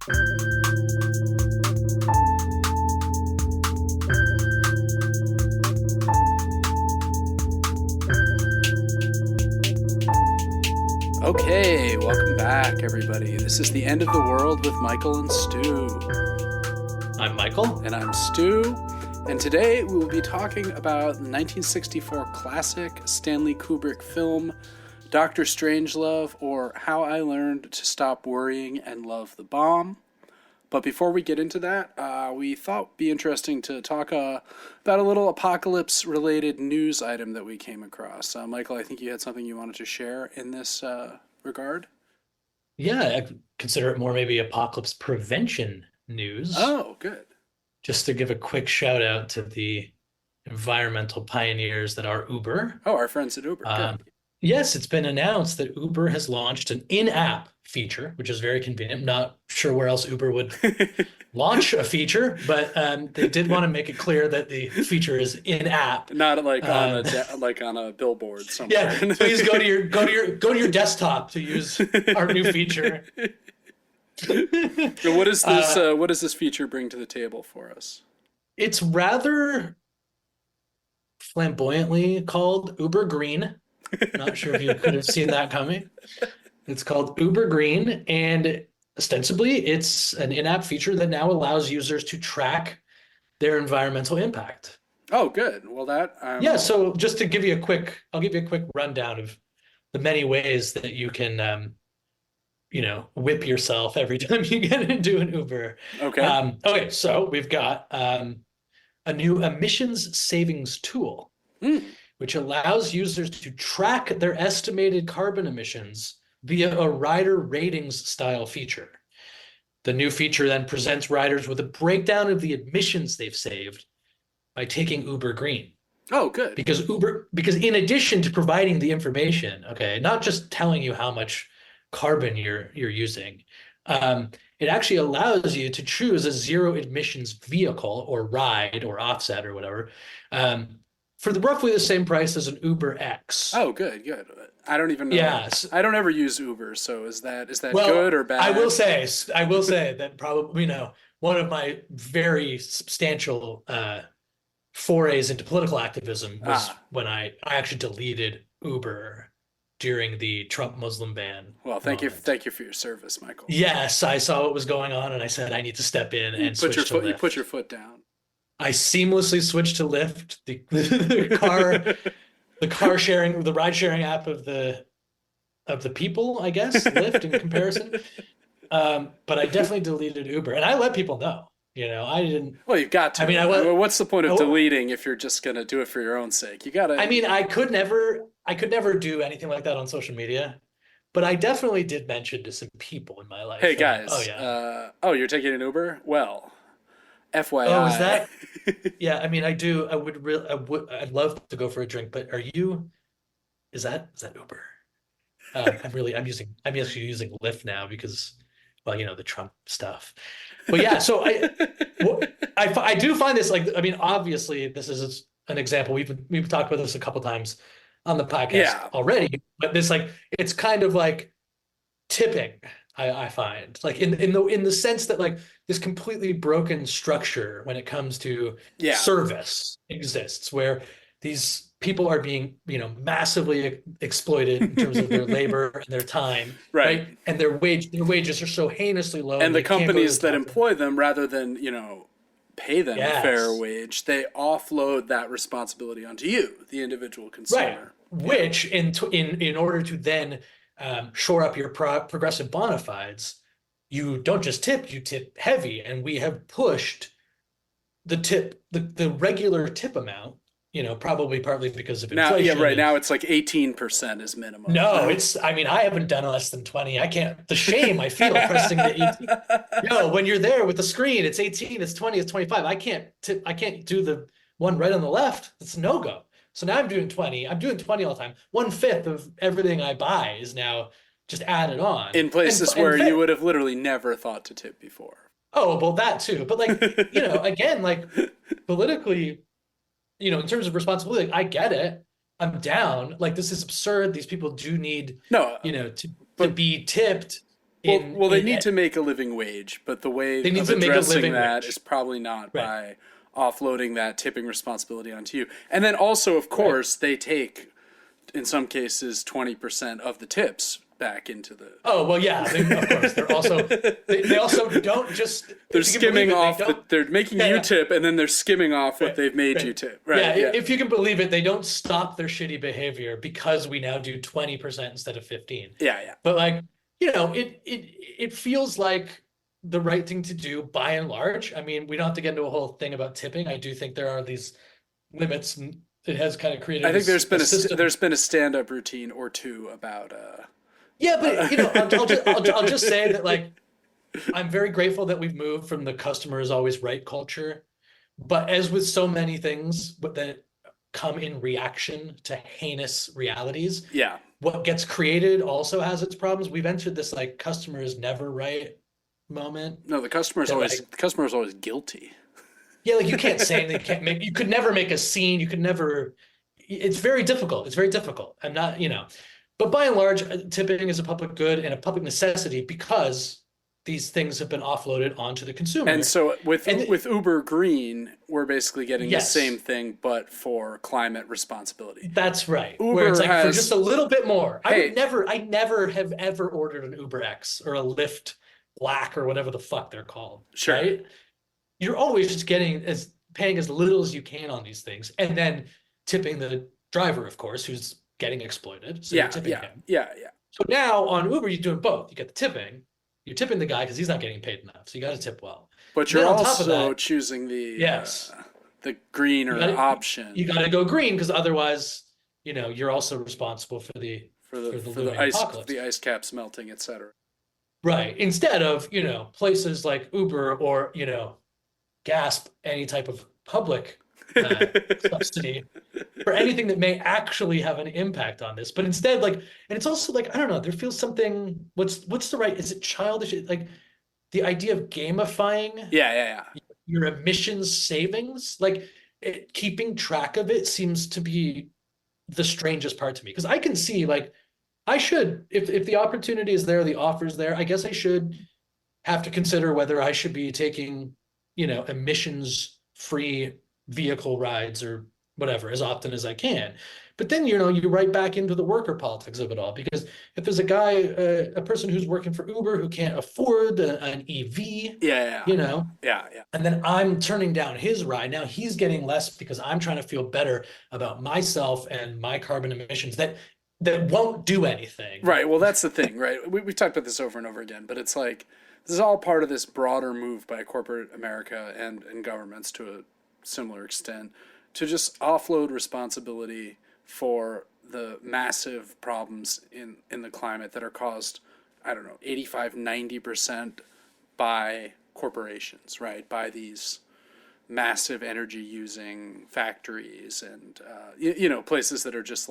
Okay, welcome back, everybody. This is The End of the World with Michael and Stu. I'm Michael. And I'm Stu. And today we will be talking about the 1964 classic Stanley Kubrick film, Dr. Strangelove, or How I Learned to Stop Worrying and Love the Bomb. But before we get into that, we thought it would be interesting to talk about a little apocalypse-related news item that we came across. Michael, I think you had something you wanted to share in this regard? Yeah, I consider it more maybe apocalypse prevention news. Oh, good. Just to give a quick shout out to the environmental pioneers that are Uber. Oh, our friends at Uber. Good. Yes, it's been announced that Uber has launched an in-app feature, which is very convenient. I'm not sure where else Uber would launch a feature, but they did want to make it clear that the feature is in-app, not like on a billboard somewhere. Yeah, please go to your desktop to use our new feature. So what does this feature bring to the table for us? It's rather flamboyantly called Uber Green. Not sure if you could have seen that coming. It's called Uber Green, and ostensibly it's an in-app feature that now allows users to track their environmental impact. Oh, good. Well, yeah. So just to give you I'll give you a quick rundown of the many ways that you can, whip yourself every time you get into an Uber. Okay. Okay. So we've got a new emissions savings tool, which allows users to track their estimated carbon emissions via a rider ratings style feature. The new feature then presents riders with a breakdown of the emissions they've saved by taking Uber Green. Oh, good. Because in addition to providing the information, okay, not just telling you how much carbon you're using, it actually allows you to choose a zero emissions vehicle or ride or offset or whatever, for roughly the same price as an Uber X. Oh, good. I don't even know. Yes. I don't ever use Uber, so is that good or bad? I will say that probably, one of my very substantial forays into political activism was when I actually deleted Uber during the Trump Muslim ban. Well, thank you for your service, Michael. Yes, I saw what was going on and I said I need to step in and switch to Lyft. You put your foot down. I seamlessly switched to Lyft, the ride sharing app of the people, I guess, Lyft in comparison. But I definitely deleted Uber, and I let people know. I didn't. Well, you've got to. I mean, what's the point of deleting if you're just going to do it for your own sake? You got to. I mean, I could never do anything like that on social media, but I definitely did mention to some people in my life. Hey guys, you're taking an Uber? Well, FYI. Oh, is that? Yeah, I mean, I do. I'd love to go for a drink, but is that Uber? I'm actually using Lyft now because, the Trump stuff. But yeah, so I do find this, obviously this is an example. We've talked about this a couple times on the podcast already, but this it's kind of like tipping. I find in the sense that this completely broken structure when it comes to service exists, where these people are being massively exploited in terms of their labor and their time, right? And their wages are so heinously low, and the companies that employ them, rather than pay them a fair wage, they offload that responsibility onto you, the individual consumer. Right. Which in order to then shore up your progressive bona fides, you don't just tip, you tip heavy. And we have pushed the regular tip amount, probably partly because of inflation. Now it's 18% is minimum. No, I haven't done less than 20. I can't, the shame I feel pressing the 18. When you're there with the screen, it's 18, it's 20, it's 25. I can't do the one right on the left. It's a no-go. So now I'm doing 20. I'm doing 20 all the time. 1/5 of everything I buy is now just added on. In places where you would have literally never thought to tip before. Oh, well, that too. But again, politically, in terms of responsibility, I get it. I'm down. This is absurd. These people do need, to be tipped Well, they need to make a living wage, but the way They need of to make a addressing living that wage. is probably not Right. by offloading that tipping responsibility onto you. And then also, of course, they take, in some cases, 20% of the tips back into the. Oh, well, yeah, of course. They also don't just, They're if you can skimming believe it, off. they don't, They're making yeah, you yeah. tip, and then they're skimming off what they've made you Right. tip. Yeah, Right? Yeah. if you can believe it, they don't stop their shitty behavior because we now do 20% instead of 15. Yeah. Yeah. But like, it feels like the right thing to do by and large. I mean, we don't have to get into a whole thing about tipping. I do think there are these limits, and it has kind of created I think a system. there's been a stand-up routine or two about. Yeah, but I'll just say that like I'm very grateful that we've moved from the customer is always right culture. But as with so many things that come in reaction to heinous realities, Yeah. what gets created also has its problems. We've entered this like customer is never right moment. No, the customer is always guilty. Yeah, like you can't say you could never make a scene. You could never, it's very difficult. It's very difficult. I'm not, but by and large, tipping is a public good and a public necessity because these things have been offloaded onto the consumer. And so with Uber Green, we're basically getting the same thing, but for climate responsibility. That's right. Uber where it's like has, for just a little bit more. Hey, I never have ever ordered an Uber X or a Lyft Black or whatever the fuck they're called. Sure. Right? You're always just paying as little as you can on these things, and then tipping the driver, of course, who's getting exploited. So you're tipping him. Yeah. So now on Uber, you're doing both. You get the tipping. You're tipping the guy because he's not getting paid enough. So you got to tip well. But you're also choosing the greener option. You got to go green because otherwise, you're also responsible for the ice caps melting, etc. Right. Instead of, places like Uber or, GASP, any type of public subsidy for anything that may actually have an impact on this. But instead, and it's also I don't know, there feels something, what's the right, is it childish? Like the idea of gamifying your emissions savings, keeping track of it seems to be the strangest part to me. Because I can see, I should, if the opportunity is there, the offer is there, I guess I should have to consider whether I should be taking, emissions-free vehicle rides or whatever as often as I can. But then, you're right back into the worker politics of it all. Because if there's a person who's working for Uber who can't afford an EV, and then I'm turning down his ride, now he's getting less because I'm trying to feel better about myself and my carbon emissions that won't do anything. Right. Well, that's the thing, right? We've talked about this over and over again, but it's like, this is all part of this broader move by corporate America and governments to a similar extent to just offload responsibility for the massive problems in the climate that are caused, 85-90% by corporations, right? By these massive energy using factories and, places that are just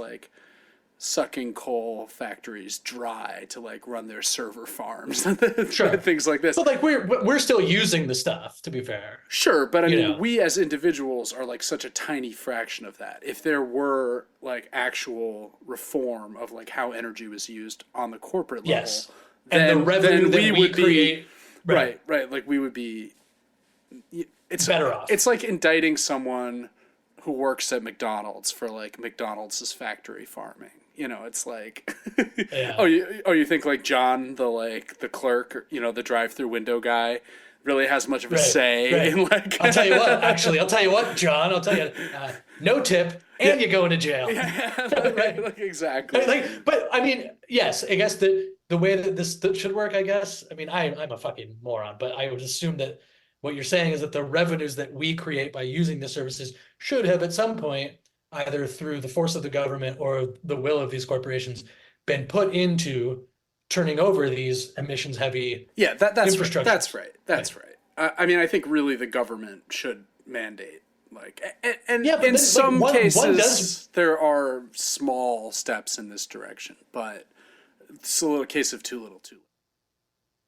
sucking coal factories dry to run their server farms sure. things like this. But we're still using the stuff, to be fair. Sure, but I mean, we as individuals are such a tiny fraction of that. If there were actual reform of how energy was used on the corporate level, and the revenue that we create, right, we would be. It's better off. It's like indicting someone who works at McDonald's for McDonald's factory farming. It's you think John, the clerk, or, the drive-through window guy really has much of a say in I'll tell you what, John, no tip and you go into jail. Exactly. But I mean, yes, I guess the way that this should work, I guess, I mean, I'm a fucking moron, but I would assume that what you're saying is that the revenues that we create by using the services should have at some point, either through the force of the government or the will of these corporations, been put into turning over these emissions heavy infrastructure. That's right. I mean, I think really the government should mandate in some cases there are small steps in this direction, but it's a little case of too little too late.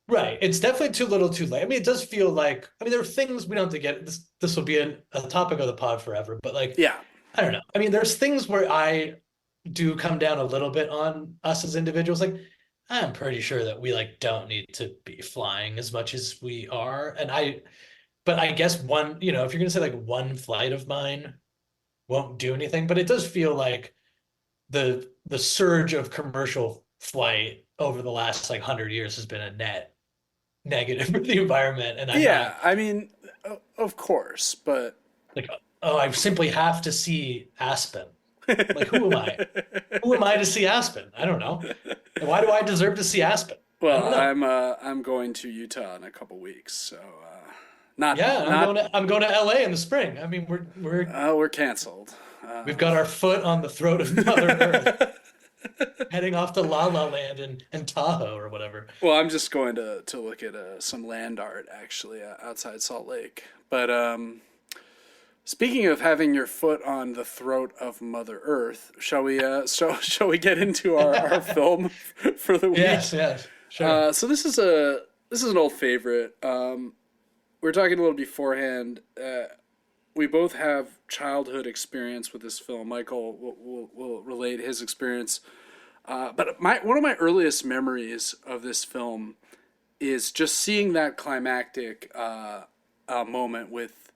Right. It's definitely too little too late. I mean, it does feel there are things we don't have to get, this will be a topic of the pod forever, but I don't know. I mean, there's things where I do come down a little bit on us as individuals. I'm pretty sure that we like don't need to be flying as much as we are. But I guess one, if you're gonna say like one flight of mine won't do anything, but it does feel like the surge of commercial flight over the last like 100 years has been a net negative for the environment. And I'm Yeah, not I mean, of course, but like, oh, I simply have to see Aspen. Like, who am I? Who am I to see Aspen? I don't know. And why do I deserve to see Aspen? I well, don't know. I'm going to Utah in a couple weeks, so not Yeah, and not I'm going to LA in the spring. I mean, we're canceled. we've got our foot on the throat of Mother Earth, heading off to La La Land and Tahoe or whatever. Well, I'm just going to look at some land art actually outside Salt Lake. But speaking of having your foot on the throat of Mother Earth, shall we get into our film for the week? Yes, yes, sure. So this is an old favorite. We were talking a little beforehand. We both have childhood experience with this film. Michael will relate his experience. But one of my earliest memories of this film is just seeing that climactic moment with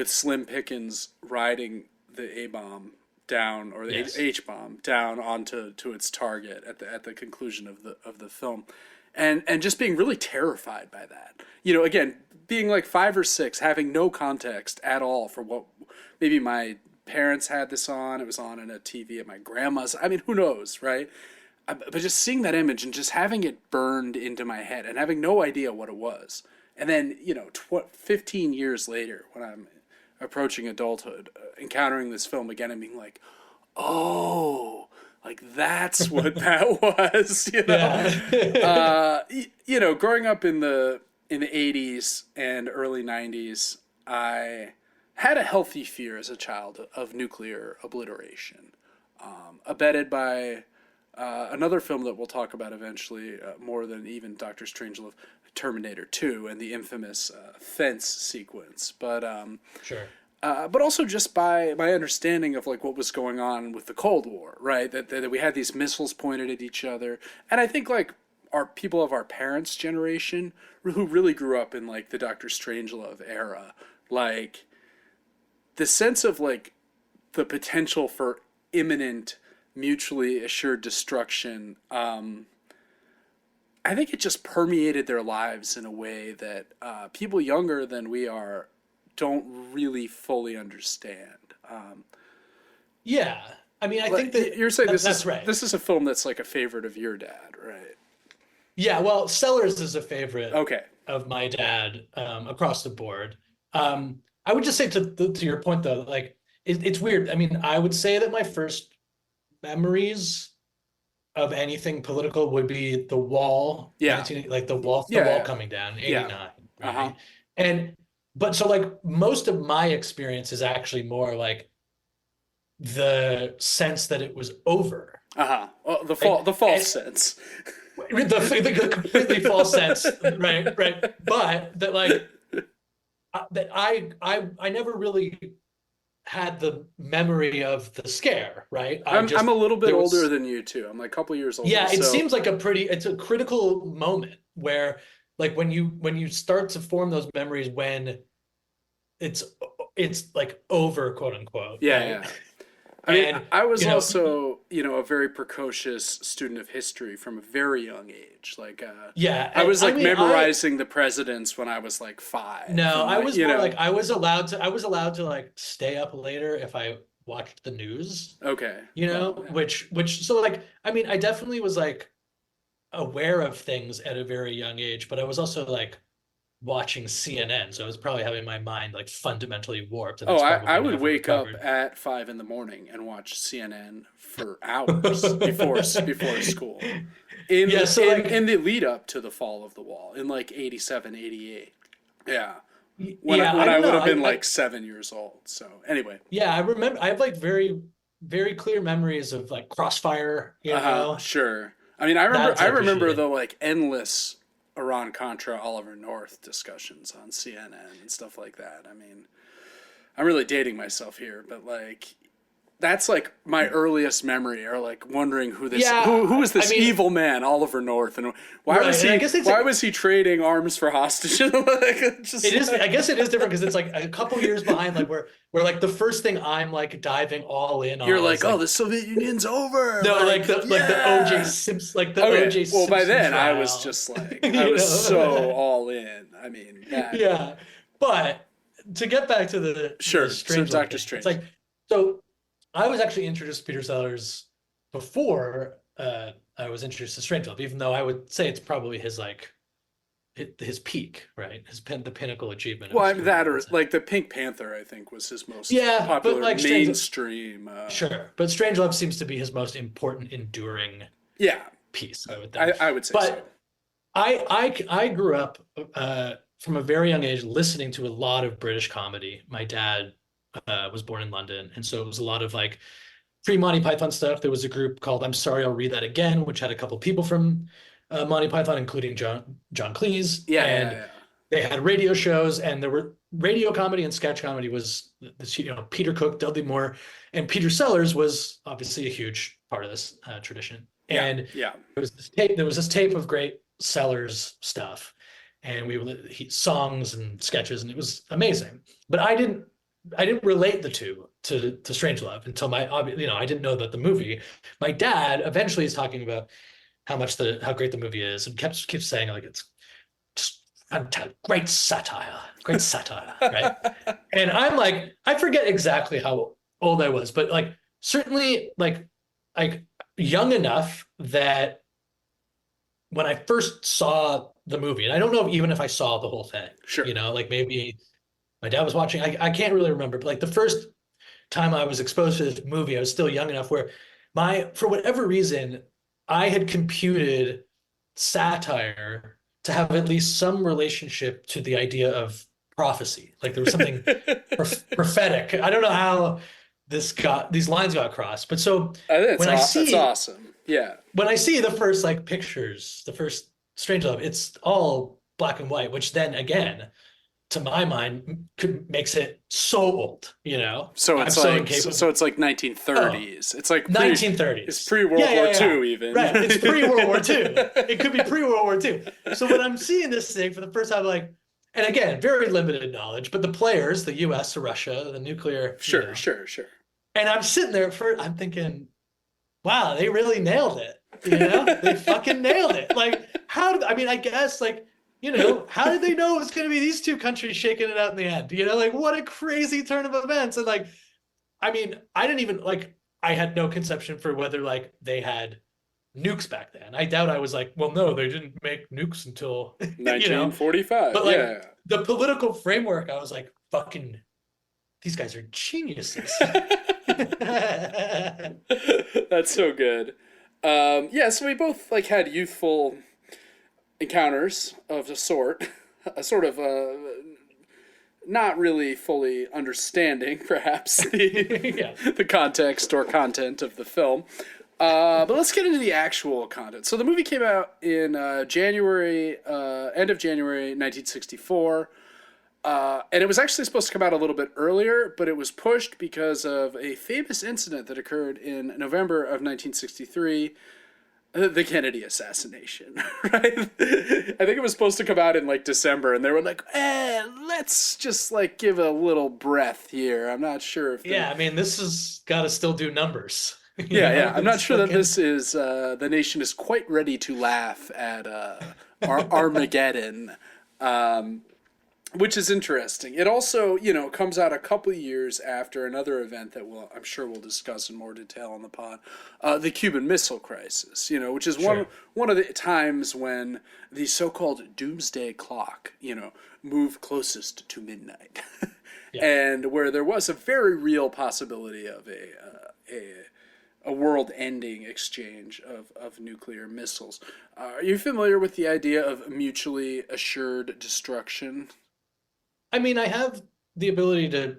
Slim Pickens riding the A bomb down, or the Yes. H bomb down onto its target at the conclusion of the film, and just being really terrified by that. Again, being like 5 or 6, having no context at all for what maybe my parents had this on. It was on in a TV at my grandma's. I mean, who knows, right? But just seeing that image and just having it burned into my head and having no idea what it was. And then, 15 years later, when I'm approaching adulthood, encountering this film again and being like, oh, like that's what that was, Yeah. Growing up in the 80s and early 90s, I had a healthy fear as a child of nuclear obliteration, abetted by another film that we'll talk about eventually, more than even Doctor Strangelove, Terminator 2, and the infamous fence sequence. But also just by my understanding of like what was going on with the Cold War, right? That we had these missiles pointed at each other, and I think like our people of our parents' generation who really grew up in like the Doctor Strangelove era, like the sense of like the potential for imminent mutually assured destruction, I think it just permeated their lives in a way that people younger than we are don't really fully understand. Yeah. I mean, I think You're saying that's right. This is a film that's like a favorite of your dad, right? Yeah, well, Sellers is a favorite Okay. of my dad, across the board. I would just say to your point though, like it's weird. I mean, I would say that my first memories of anything political would be the wall, Yeah. the wall Yeah. coming down, Yeah. 89, Uh huh. right? And but so like most of my experience is actually more like the sense that it was over. Uh huh. Well, Like, the false sense. the completely false sense, right? Right. But that like that I never really had the memory of the scare, right? I'm a little bit there older was than you too. I'm like a couple years older. Yeah, it So seems like it's a critical moment where like when you start to form those memories when it's it's like over, quote unquote, yeah, right? yeah. I mean, And I was you know, also, a very precocious student of history from a very young age. Like, yeah, I and was I like mean, I memorizing the presidents when I was like 5, no, and I like, was more like I was allowed to like stay up later if I watched the news, okay, well, yeah. which so like I mean, I definitely was like aware of things at a very young age, but I was also like watching CNN, so I was probably having my mind like fundamentally warped, and Oh, that's I probably would never wake up recovered. at 5 in the morning and watch CNN for hours before school. Yeah, so In like the lead up to the fall of the wall in like 87, 88. Yeah. yeah, When I I don't would know. have been I like 7 years old. So anyway. Yeah, I remember I have like very very clear memories of like Crossfire, Uh-huh, sure. I mean, that I type of remember shit. the like endless Iran Contra Oliver North discussions on CNN and stuff like that. I mean, I'm really dating myself here, but like that's like my earliest memory, or like wondering who this Yeah, who is this I mean, evil man, Oliver North, and why right, was and he I guess why was he trading arms for hostages? Like, just it is. I guess it is different because it's like a couple years behind, like where like the first thing I'm like diving all in on you're is like, oh, like the Soviet Union's over. no, Like, like the OJ yeah. Simpson, like the Okay, OJ well, by Simpson then I trial. was just like, I You was so know? all in. I mean, that Yeah, but to get back to the sure. So Strangelove Doctor thing, it's Strange. like so. I was actually introduced to Peter Sellers before I was introduced to Strangelove, even though I would say it's probably his like his peak, right? The pinnacle achievement of Well, his I mean, that career. or like the Pink Panther, I think, was his most Yeah, but popular like mainstream. Sure, but Strangelove seems to be his most important, enduring Yeah, piece, I would think. I would say so. But I grew up from a very young age listening to a lot of British comedy. My dad was born in London, and so it was a lot of like pre-Monty Python stuff. There was a group called I'm Sorry, I'll Read That Again, which had a couple people from Monty Python, including John Cleese. Yeah, And yeah. they had radio shows, and there were radio comedy and sketch comedy was this, Peter Cook, Dudley Moore, and Peter Sellers was obviously a huge part of this tradition. And Yeah. there was this tape of great Sellers stuff, and songs and sketches, and it was amazing. But I didn't relate the two to Strangelove until I didn't know about the movie. My dad eventually is talking about how great the movie is, and keeps saying like it's just great satire, right? And I'm like, I forget exactly how old I was, but like certainly like young enough that when I first saw the movie, and I don't know even if I saw the whole thing, Sure. like maybe my dad was watching. I can't really remember, but like the first time I was exposed to this movie, I was still young enough where for whatever reason, I had computed satire to have at least some relationship to the idea of prophecy. Like there was something prophetic. I don't know how these lines got crossed, but so That's awesome. Yeah. when I see the first like pictures, the first Strangelove, it's all black and white, which then again, to my mind, makes it so old, So it's so it's like 1930s. It's like 1930s. It's pre-World War II even. Right. It's pre-World War II. It could be pre-World War II. So when I'm seeing this thing for the first time, like, and again, very limited knowledge, but the players, the US, the Russia, the nuclear. Sure. And I'm sitting there I'm thinking, wow, they really nailed it. They fucking nailed it. Like, I guess like, how did they know it was going to be these two countries shaking it out in the end? Like what a crazy turn of events. And like, I mean, I didn't even like, I had no conception for whether like they had nukes back then. I doubt I was like, well, no, they didn't make nukes until 1945. But like the political framework, I was like, fucking, these guys are geniuses. That's so good. So we both like had youthful encounters of a sort, a sort of not really fully understanding perhaps the context or content of the film. But let's get into the actual content. So the movie came out in end of January 1964. And it was actually supposed to come out a little bit earlier, but it was pushed because of a famous incident that occurred in November of 1963, the Kennedy assassination, right? I think it was supposed to come out in like December, and they were like, let's just like give a little breath here. I'm not sure if... I mean, this has got to still do numbers. I'm not sure that this is... the nation is quite ready to laugh at Armageddon. Which is interesting. It also, comes out a couple of years after another event that I'm sure we'll discuss in more detail on the pod, the Cuban Missile Crisis, which is one of the times when the so-called doomsday clock, moved closest to midnight, and where there was a very real possibility of a world-ending exchange of nuclear missiles. Are you familiar with the idea of mutually assured destruction? I mean, I have the ability to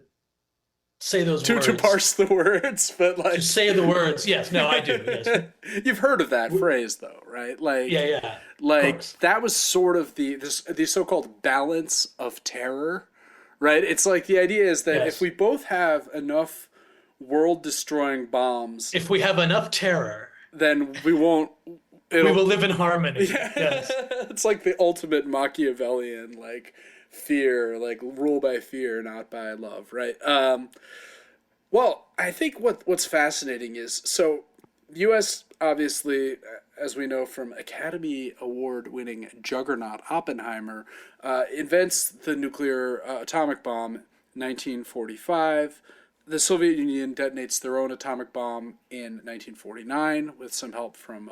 say those words. To parse the words, but like... To say the words, yes. No, I do, yes. You've heard of that phrase, though, right? Like, yeah. Like, that was sort of the so-called balance of terror, right? It's like the idea is that if we both have enough world-destroying bombs, If we have enough terror, then we won't. we will live in harmony. Yeah, Yes. it's like the ultimate Machiavellian, like fear, like rule by fear, not by love, right? Well, I think what's fascinating is so U.S. obviously, as we know from Academy Award-winning juggernaut Oppenheimer, invents the nuclear atomic bomb 1945. The Soviet Union detonates their own atomic bomb in 1949 with some help from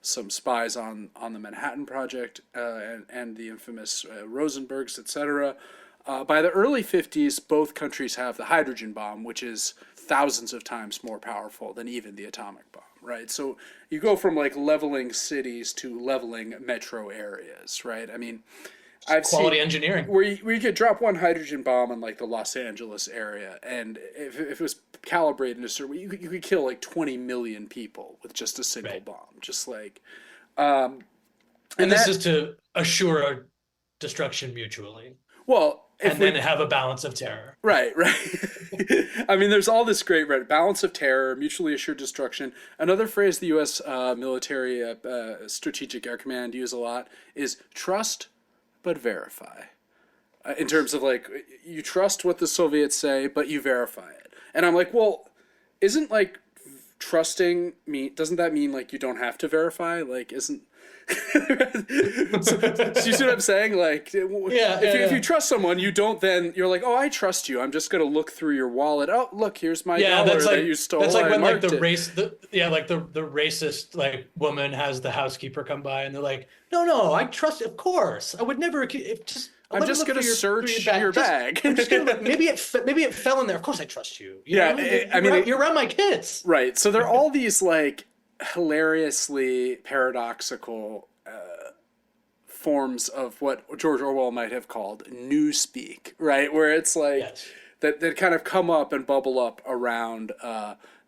some spies on the Manhattan Project and the infamous Rosenbergs, etc. By the early 50s, both countries have the hydrogen bomb, which is thousands of times more powerful than even the atomic bomb, right? So you go from like leveling cities to leveling metro areas, right? I mean, I've Quality seen engineering. where you could drop one hydrogen bomb in like the Los Angeles area, and if it was calibrated in a certain way, you could kill like 20 million people with just a single Right. bomb. Just like, And and this that, is to assure our destruction mutually, well, if and we, then have a balance of terror. right. I mean, there's all this great balance of terror, mutually assured destruction. Another phrase the U.S. Military Strategic Air Command use a lot is trust but verify. In terms of like, you trust what the Soviets say, but you verify it. And I'm like, well, isn't like trusting doesn't that mean like you don't have to verify? Like, isn't so you see what I'm saying? Like, if you trust someone, you don't then you're like, oh, I trust you. I'm just gonna look through your wallet. Oh, look, here's my dollar that's like that you stole. that's like I when like marked the it. race like the racist like woman has the housekeeper come by and they're like, no, I trust, of course, I would never if just I'm let me just look gonna through search your your bag. bag. I'm just gonna look. Maybe it fell in there. Of course I trust you. You Yeah, know? I mean, you're around my kids. Right. So there are all these like hilariously paradoxical forms of what George Orwell might have called newspeak, right? Where it's like Yes. that kind of come up and bubble up around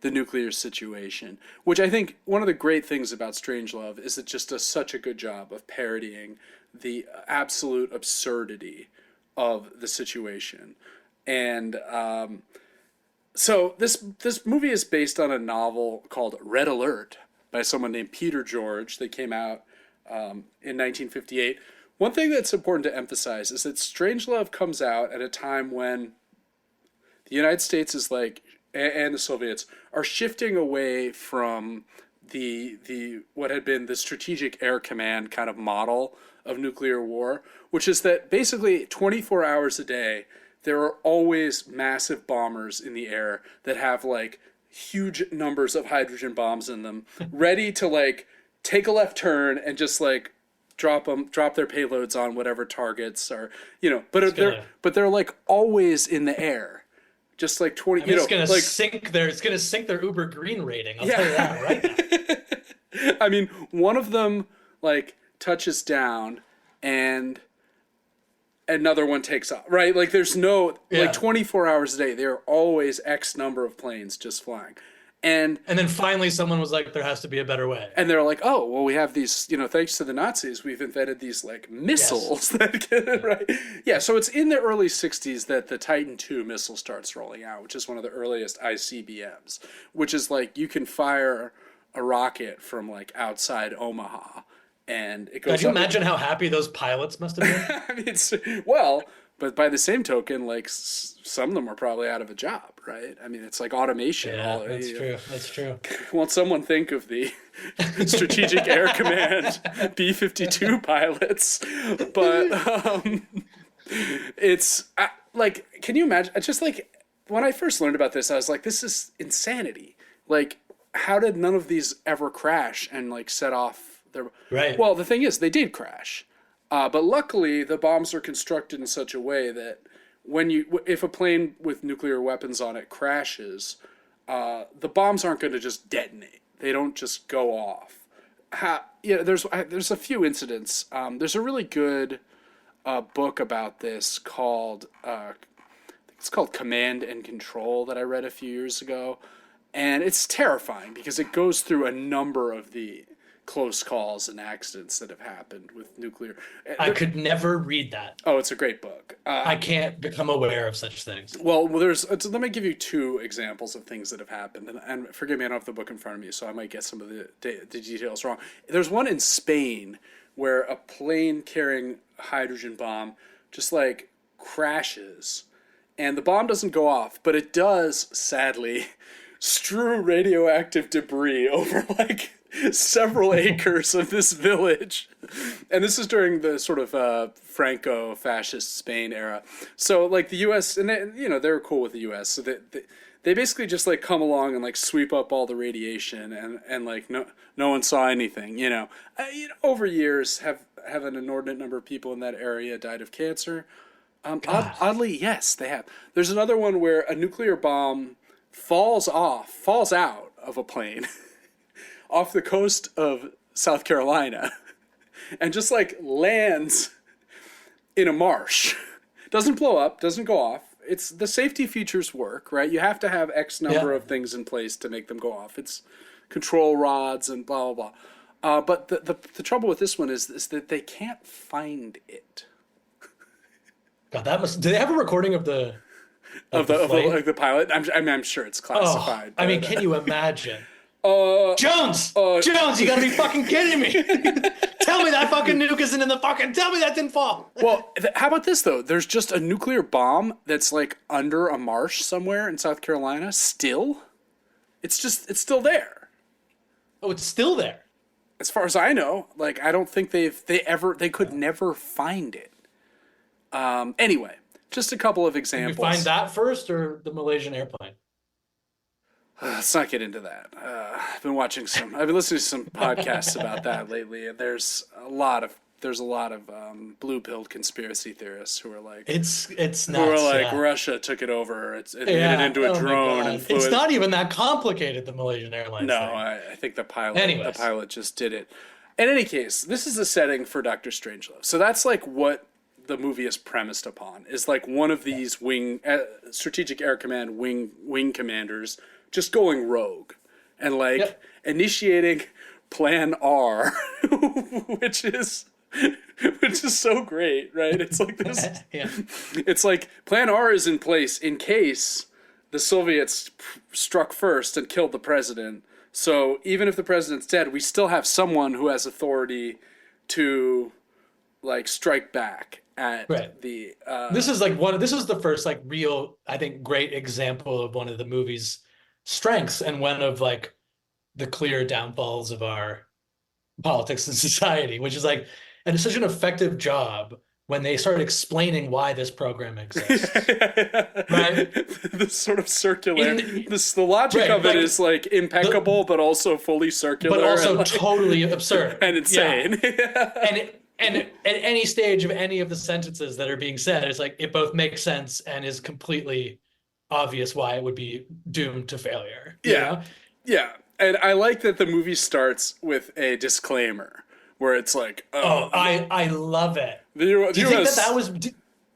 the nuclear situation, which I think one of the great things about Strangelove is it just does such a good job of parodying the absolute absurdity of the situation. And so this movie is based on a novel called Red Alert by someone named Peter George that came out in 1958. One thing that's important to emphasize is that Strangelove comes out at a time when the United States is like, and the Soviets are shifting away from the what had been the Strategic Air Command kind of model of nuclear war, which is that basically 24 hours a day there are always massive bombers in the air that have like huge numbers of hydrogen bombs in them, ready to like take a left turn and just like drop their payloads on whatever targets are, but they're like always in the air, just like 20. I mean, it's gonna sink their Uber Green rating. I'll tell you that right now. I mean, one of them like touches down and another one takes off, right? Like there's no like 24 hours a day there are always X number of planes just flying. And then finally someone was like, there has to be a better way. And they're like, oh, well, we have these, thanks to the Nazis, we've invented these like missiles that get right. Yeah, so it's in the early 60s that the Titan II missile starts rolling out, which is one of the earliest ICBMs, which is like you can fire a rocket from like outside Omaha and it goes. Could you imagine how happy those pilots must have been? I mean, but by the same token, like some of them are probably out of a job, right? I mean, it's like automation. Yeah, that's true. That's true. Won't someone think of the Strategic Air Command B-52 pilots? But it's like, can you imagine? Just like when I first learned about this, I was like, this is insanity. Like, how did none of these ever crash and like set off their? Right. Well, the thing is, they did crash. But luckily, the bombs are constructed in such a way that if a plane with nuclear weapons on it crashes, the bombs aren't going to just detonate. They don't just go off. There's a few incidents. There's a really good book about this called it's called Command and Control that I read a few years ago, and it's terrifying because it goes through a number of the close calls and accidents that have happened with nuclear. I could never read that. Oh, it's a great book. I can't become aware of such things. Well, let me give you two examples of things that have happened, and forgive me, I don't have the book in front of me, so I might get some of the details wrong. There's one in Spain where a plane carrying a hydrogen bomb just like crashes, and the bomb doesn't go off, but it does, sadly, strew radioactive debris over like several acres of this village. And this is during the sort of Franco-fascist Spain era. So like the U.S., and they were cool with the U.S., so they basically just like come along and like sweep up all the radiation, and like no one saw anything. Over years have an inordinate number of people in that area died of cancer. Oddly, yes, they have. There's another one where a nuclear bomb falls out of a plane off the coast of South Carolina and just like lands in a marsh. Doesn't blow up, doesn't go off. It's the safety features work, right? You have to have X number of things in place to make them go off. It's control rods and blah, blah, blah. But the trouble with this one is that they can't find it. God, do they have a recording of the pilot? I'm sure it's classified. I mean, can you imagine? Jones, you gotta be fucking kidding me! Tell me that fucking nuke isn't in the fucking. Tell me that didn't fall. Well, how about this though? There's just a nuclear bomb that's like under a marsh somewhere in South Carolina. Still, it's still there. Oh, it's still there. As far as I know, like I don't think they could never find it. Anyway, just a couple of examples. Did you find that first or the Malaysian airplane? Let's not get into that. I've been listening to some podcasts about that lately, and there's a lot of blue-pilled conspiracy theorists who are like, it's nuts. Who are like, Russia took it over. It made it into a drone and flew it's not even that complicated. The Malaysian Airlines. No, thing. I think the pilot just did it. In any case, this is the setting for Dr. Strangelove. So that's like what the movie is premised upon. Is like one of these Strategic Air Command wing commanders just going rogue and like initiating Plan R, which is so great, right? It's like this. It's like Plan R is in place in case the Soviets struck first and killed the president. So even if the president's dead, we still have someone who has authority to like strike back at the. This is the first like real, I think, great example of one of the movie's strengths and one of like the clear downfalls of our politics and society, which is like, and it's such an effective job when they started explaining why this program exists. Right? This sort of circular, the logic of it is like impeccable, but also fully circular. But also and like, totally absurd. And insane. And at any stage of any of the sentences that are being said, it's like, it both makes sense and is completely obvious why it would be doomed to failure. You know? Yeah. And I like that the movie starts with a disclaimer where it's like, I love it. Do you think that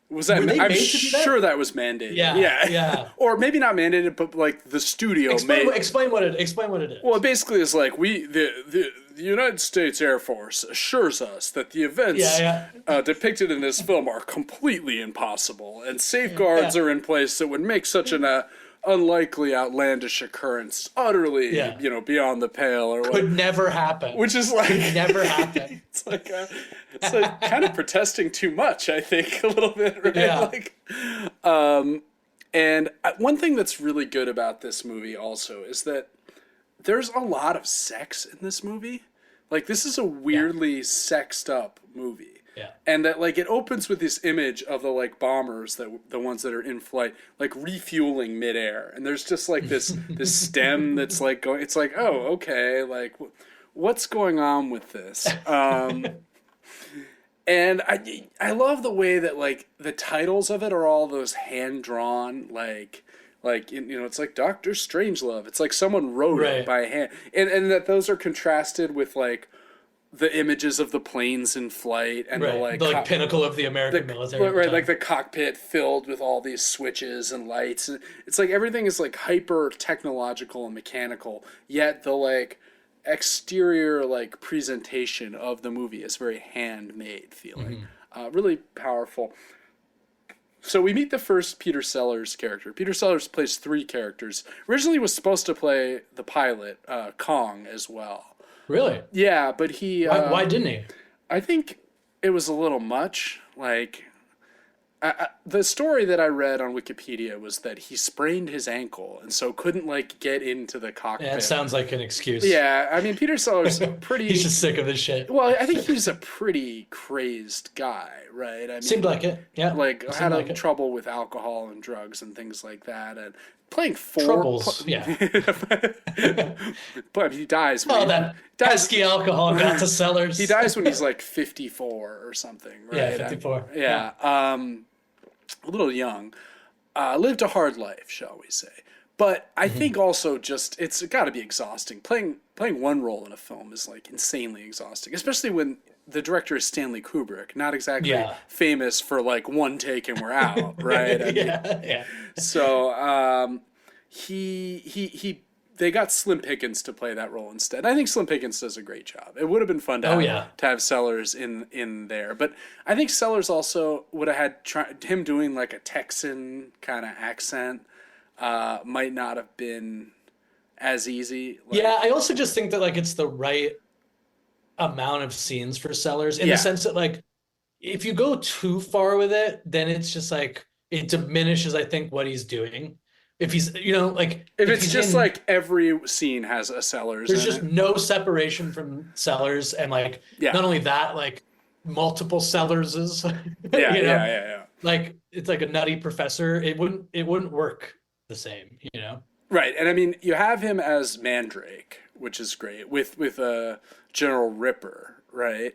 was that? I'm made to do that? sure that was mandated. Yeah. Or maybe not mandated, but like the studio explain what it is. Well, it basically is like the United States Air Force assures us that the events depicted in this film are completely impossible, and safeguards are in place that would make such an unlikely, outlandish occurrence utterly, beyond the pale, or could never happen. Which is like could never happen. It's like kind of protesting too much, I think, a little bit, right? Yeah. Like, and one thing that's really good about this movie also is that there's a lot of sex in this movie. Like, this is a weirdly sexed up movie. Yeah. And that, like, it opens with this image of the, like, bombers, the ones that are in flight, like, refueling midair. And there's just, like, this stem that's, like, going... It's like, oh, okay, like, what's going on with this? And I love the way that, like, the titles of it are all those hand-drawn, like it's like Dr. Strangelove. It's like someone wrote it by hand. And that those are contrasted with, like, the images of the planes in flight and the pinnacle of the American military. Right, like the cockpit filled with all these switches and lights. It's like everything is like hyper technological and mechanical, yet the like exterior like presentation of the movie is very handmade feeling. Hmm. Really powerful. So we meet the first Peter Sellers character. Peter Sellers plays three characters. Originally was supposed to play the pilot, Kong, as well. Really? Yeah, but he, Why didn't he? I think it was a little much. Like, the story that I read on Wikipedia was that he sprained his ankle and so couldn't like get into the cockpit. Yeah, it sounds like an excuse. Yeah, I mean Peter Sellers pretty. He's just sick of this shit. Well, I think he's a pretty crazed guy, right? I mean, Seemed like it. Yeah. like Seemed had like it. trouble with alcohol and drugs and things like that, and playing four Troubles. Yeah. but he dies. Oh, When that dies. pesky alcohol got to Sellers. He dies when he's like 54 or something, right? Yeah, 54. Yeah. A little young. Lived a hard life, shall we say? But I think also just it's got to be exhausting. Playing one role in a film is like insanely exhausting, especially when the director is Stanley Kubrick, not exactly famous for like one take and we're out, right? I mean, Yeah. so they got Slim Pickens to play that role instead. I think Slim Pickens does a great job. It would have been fun to have Sellers in there, but I think Sellers also would have had him doing like a Texan kind of accent. Might not have been as easy. Yeah, I also just think that like it's the right amount of scenes for Sellers in the sense that like if you go too far with it, then it's just like it diminishes, I think, what he's doing. If he's, like if it's just like every scene has a Sellers, there's just no separation from Sellers, and like not only that, like multiple Sellerses. Yeah. Like it's like a nutty professor. It wouldn't work the same, Right, and I mean you have him as Mandrake, which is great with General Ripper, right?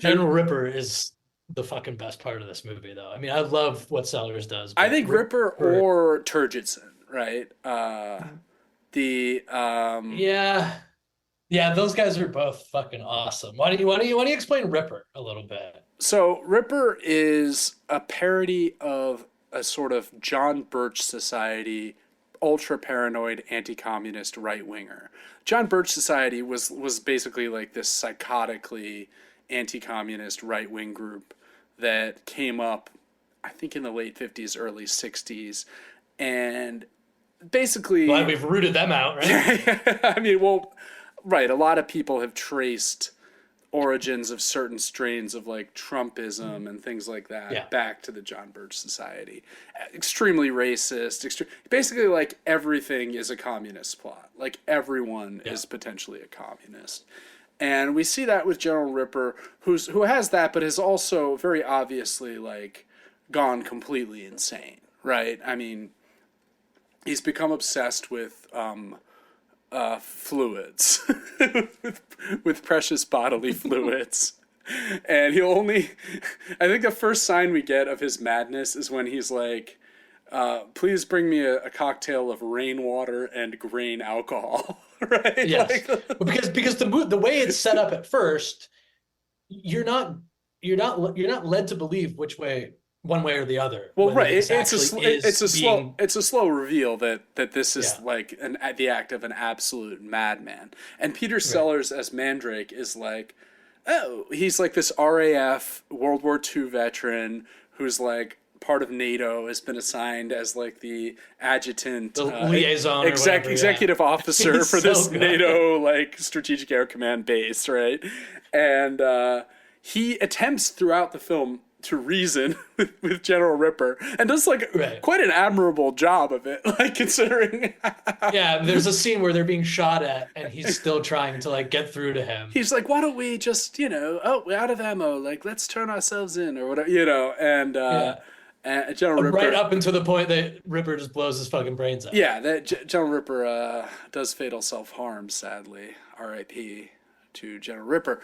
General Ripper is the fucking best part of this movie, though. I mean, I love what Sellers does. I think Ripper or Turgidson, right? Yeah, those guys are both fucking awesome. Why don't you explain Ripper a little bit? So Ripper is a parody of a sort of John Birch Society, ultra paranoid anti-communist right winger. John Birch Society was basically like this psychotically anti-communist right wing group that came up, I think, in the late 50s, early 60s, and basically, glad we've rooted them out, right? I mean, well, right. A lot of people have traced origins of certain strains of like Trumpism and things like that back to the John Birch Society. Extremely racist. Basically, like everything is a communist plot. Like everyone is potentially a communist. And we see that with General Ripper, who has that, but has also very obviously like gone completely insane, right? I mean, he's become obsessed with fluids, with precious bodily fluids. And I think the first sign we get of his madness is when he's like, please bring me a cocktail of rainwater and grain alcohol. Right? Yes. Because the way it's set up at first, you're not led to believe which way, one way or the other. Well, right. It's a slow reveal that this is like the act of an absolute madman. And Peter Sellers as Mandrake is like, oh, he's like this RAF World War II veteran who's like part of NATO, has been assigned as like the adjutant, the liaison, executive officer for this NATO like Strategic Air Command base, right? And he attempts throughout the film to reason with General Ripper and does like quite an admirable job of it, like considering. There's a scene where they're being shot at and he's still trying to like get through to him. He's like, why don't we just, we're out of ammo, like let's turn ourselves in or whatever, and General Ripper, right up until the point that Ripper just blows his fucking brains out. Yeah, that General Ripper does fatal self-harm, sadly. R.I.P. to General Ripper.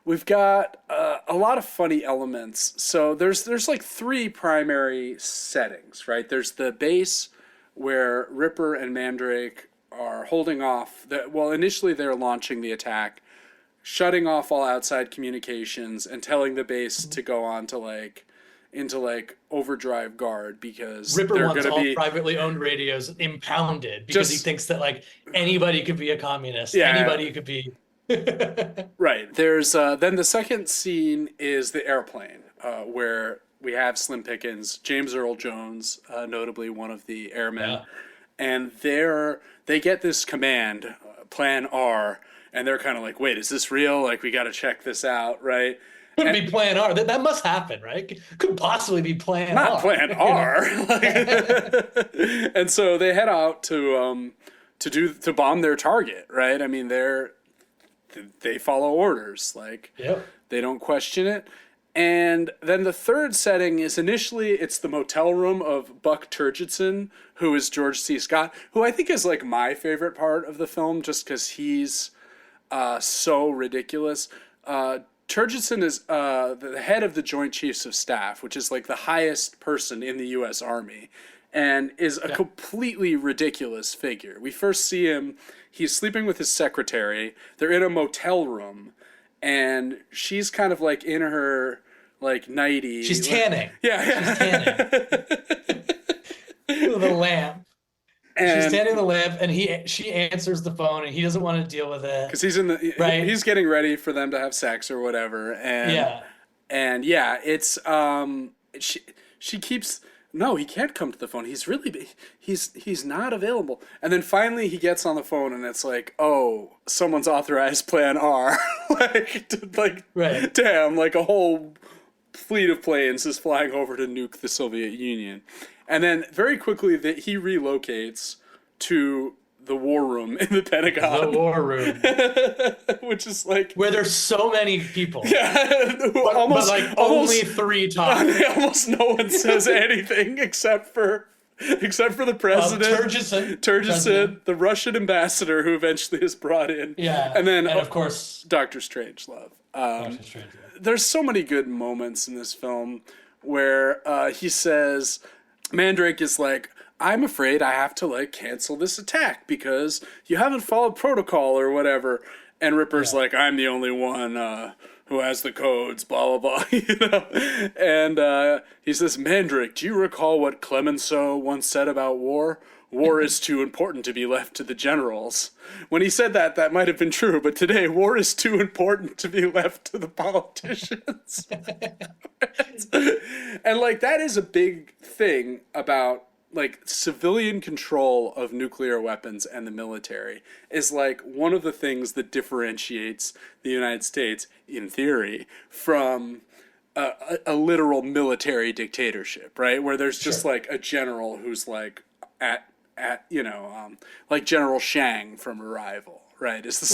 We've got a lot of funny elements. So there's like three primary settings, right? There's the base where Ripper and Mandrake are holding off. Initially they're launching the attack, shutting off all outside communications and telling the base to go on to like into like overdrive guard because Ripper they're wants going to all be privately owned radios impounded because he just thinks that like anybody could be a communist, yeah. anybody could be. Right. There's then the second scene is the airplane, where we have Slim Pickens, James Earl Jones, notably one of the airmen, Yeah. and they get this command, Plan R, and they're kind of like, wait, is this real? Like, we got to check this out, right? Could be Plan R. That must happen, right? Could possibly be Plan Not R. Plan R. And so they head out to bomb their target, right? I mean, they follow orders, like Yep. they don't question it. And then the third setting is initially it's the motel room of Buck Turgidson, who is George C. Scott, who I think is like my favorite part of the film, just because he's so ridiculous. Turgidson is the head of the Joint Chiefs of Staff, which is like the highest person in the U.S. Army, and is a completely ridiculous figure. We first see him, he's sleeping with his secretary. They're in a motel room, and she's kind of like in her like nightie. She's tanning. Yeah. She's tanning. With a lamp. And she's standing in the lamp, and she answers the phone, and he doesn't want to deal with it because he's he's getting ready for them to have sex or whatever, and it's she keeps he can't come to the phone. He's not available, and then finally he gets on the phone, and it's like, oh, someone's authorized Plan R, right. Damn, like a whole fleet of planes is flying over to nuke the Soviet Union. And then very quickly he relocates to the war room in the Pentagon. The war room. Which is like... where there's so many people. Yeah. Only three talk. Almost no one says anything except for the president. Turgidson, the Russian ambassador who eventually is brought in. Yeah. And then, of course, Dr. Strangelove. There's so many good moments in this film where he says... Mandrake is like, I'm afraid I have to like cancel this attack because you haven't followed protocol or whatever. And Ripper's like, I'm the only one who has the codes, blah, blah, blah, And he says, Mandrake, do you recall what Clemenceau once said about war? War is too important to be left to the generals. When he said that might have been true, but today, war is too important to be left to the politicians. And, like, that is a big thing about, like, civilian control of nuclear weapons and the military is, like, one of the things that differentiates the United States, in theory, from a literal military dictatorship, right? Where there's just, like, a general who's, like, like General Shang from Arrival, right? Is the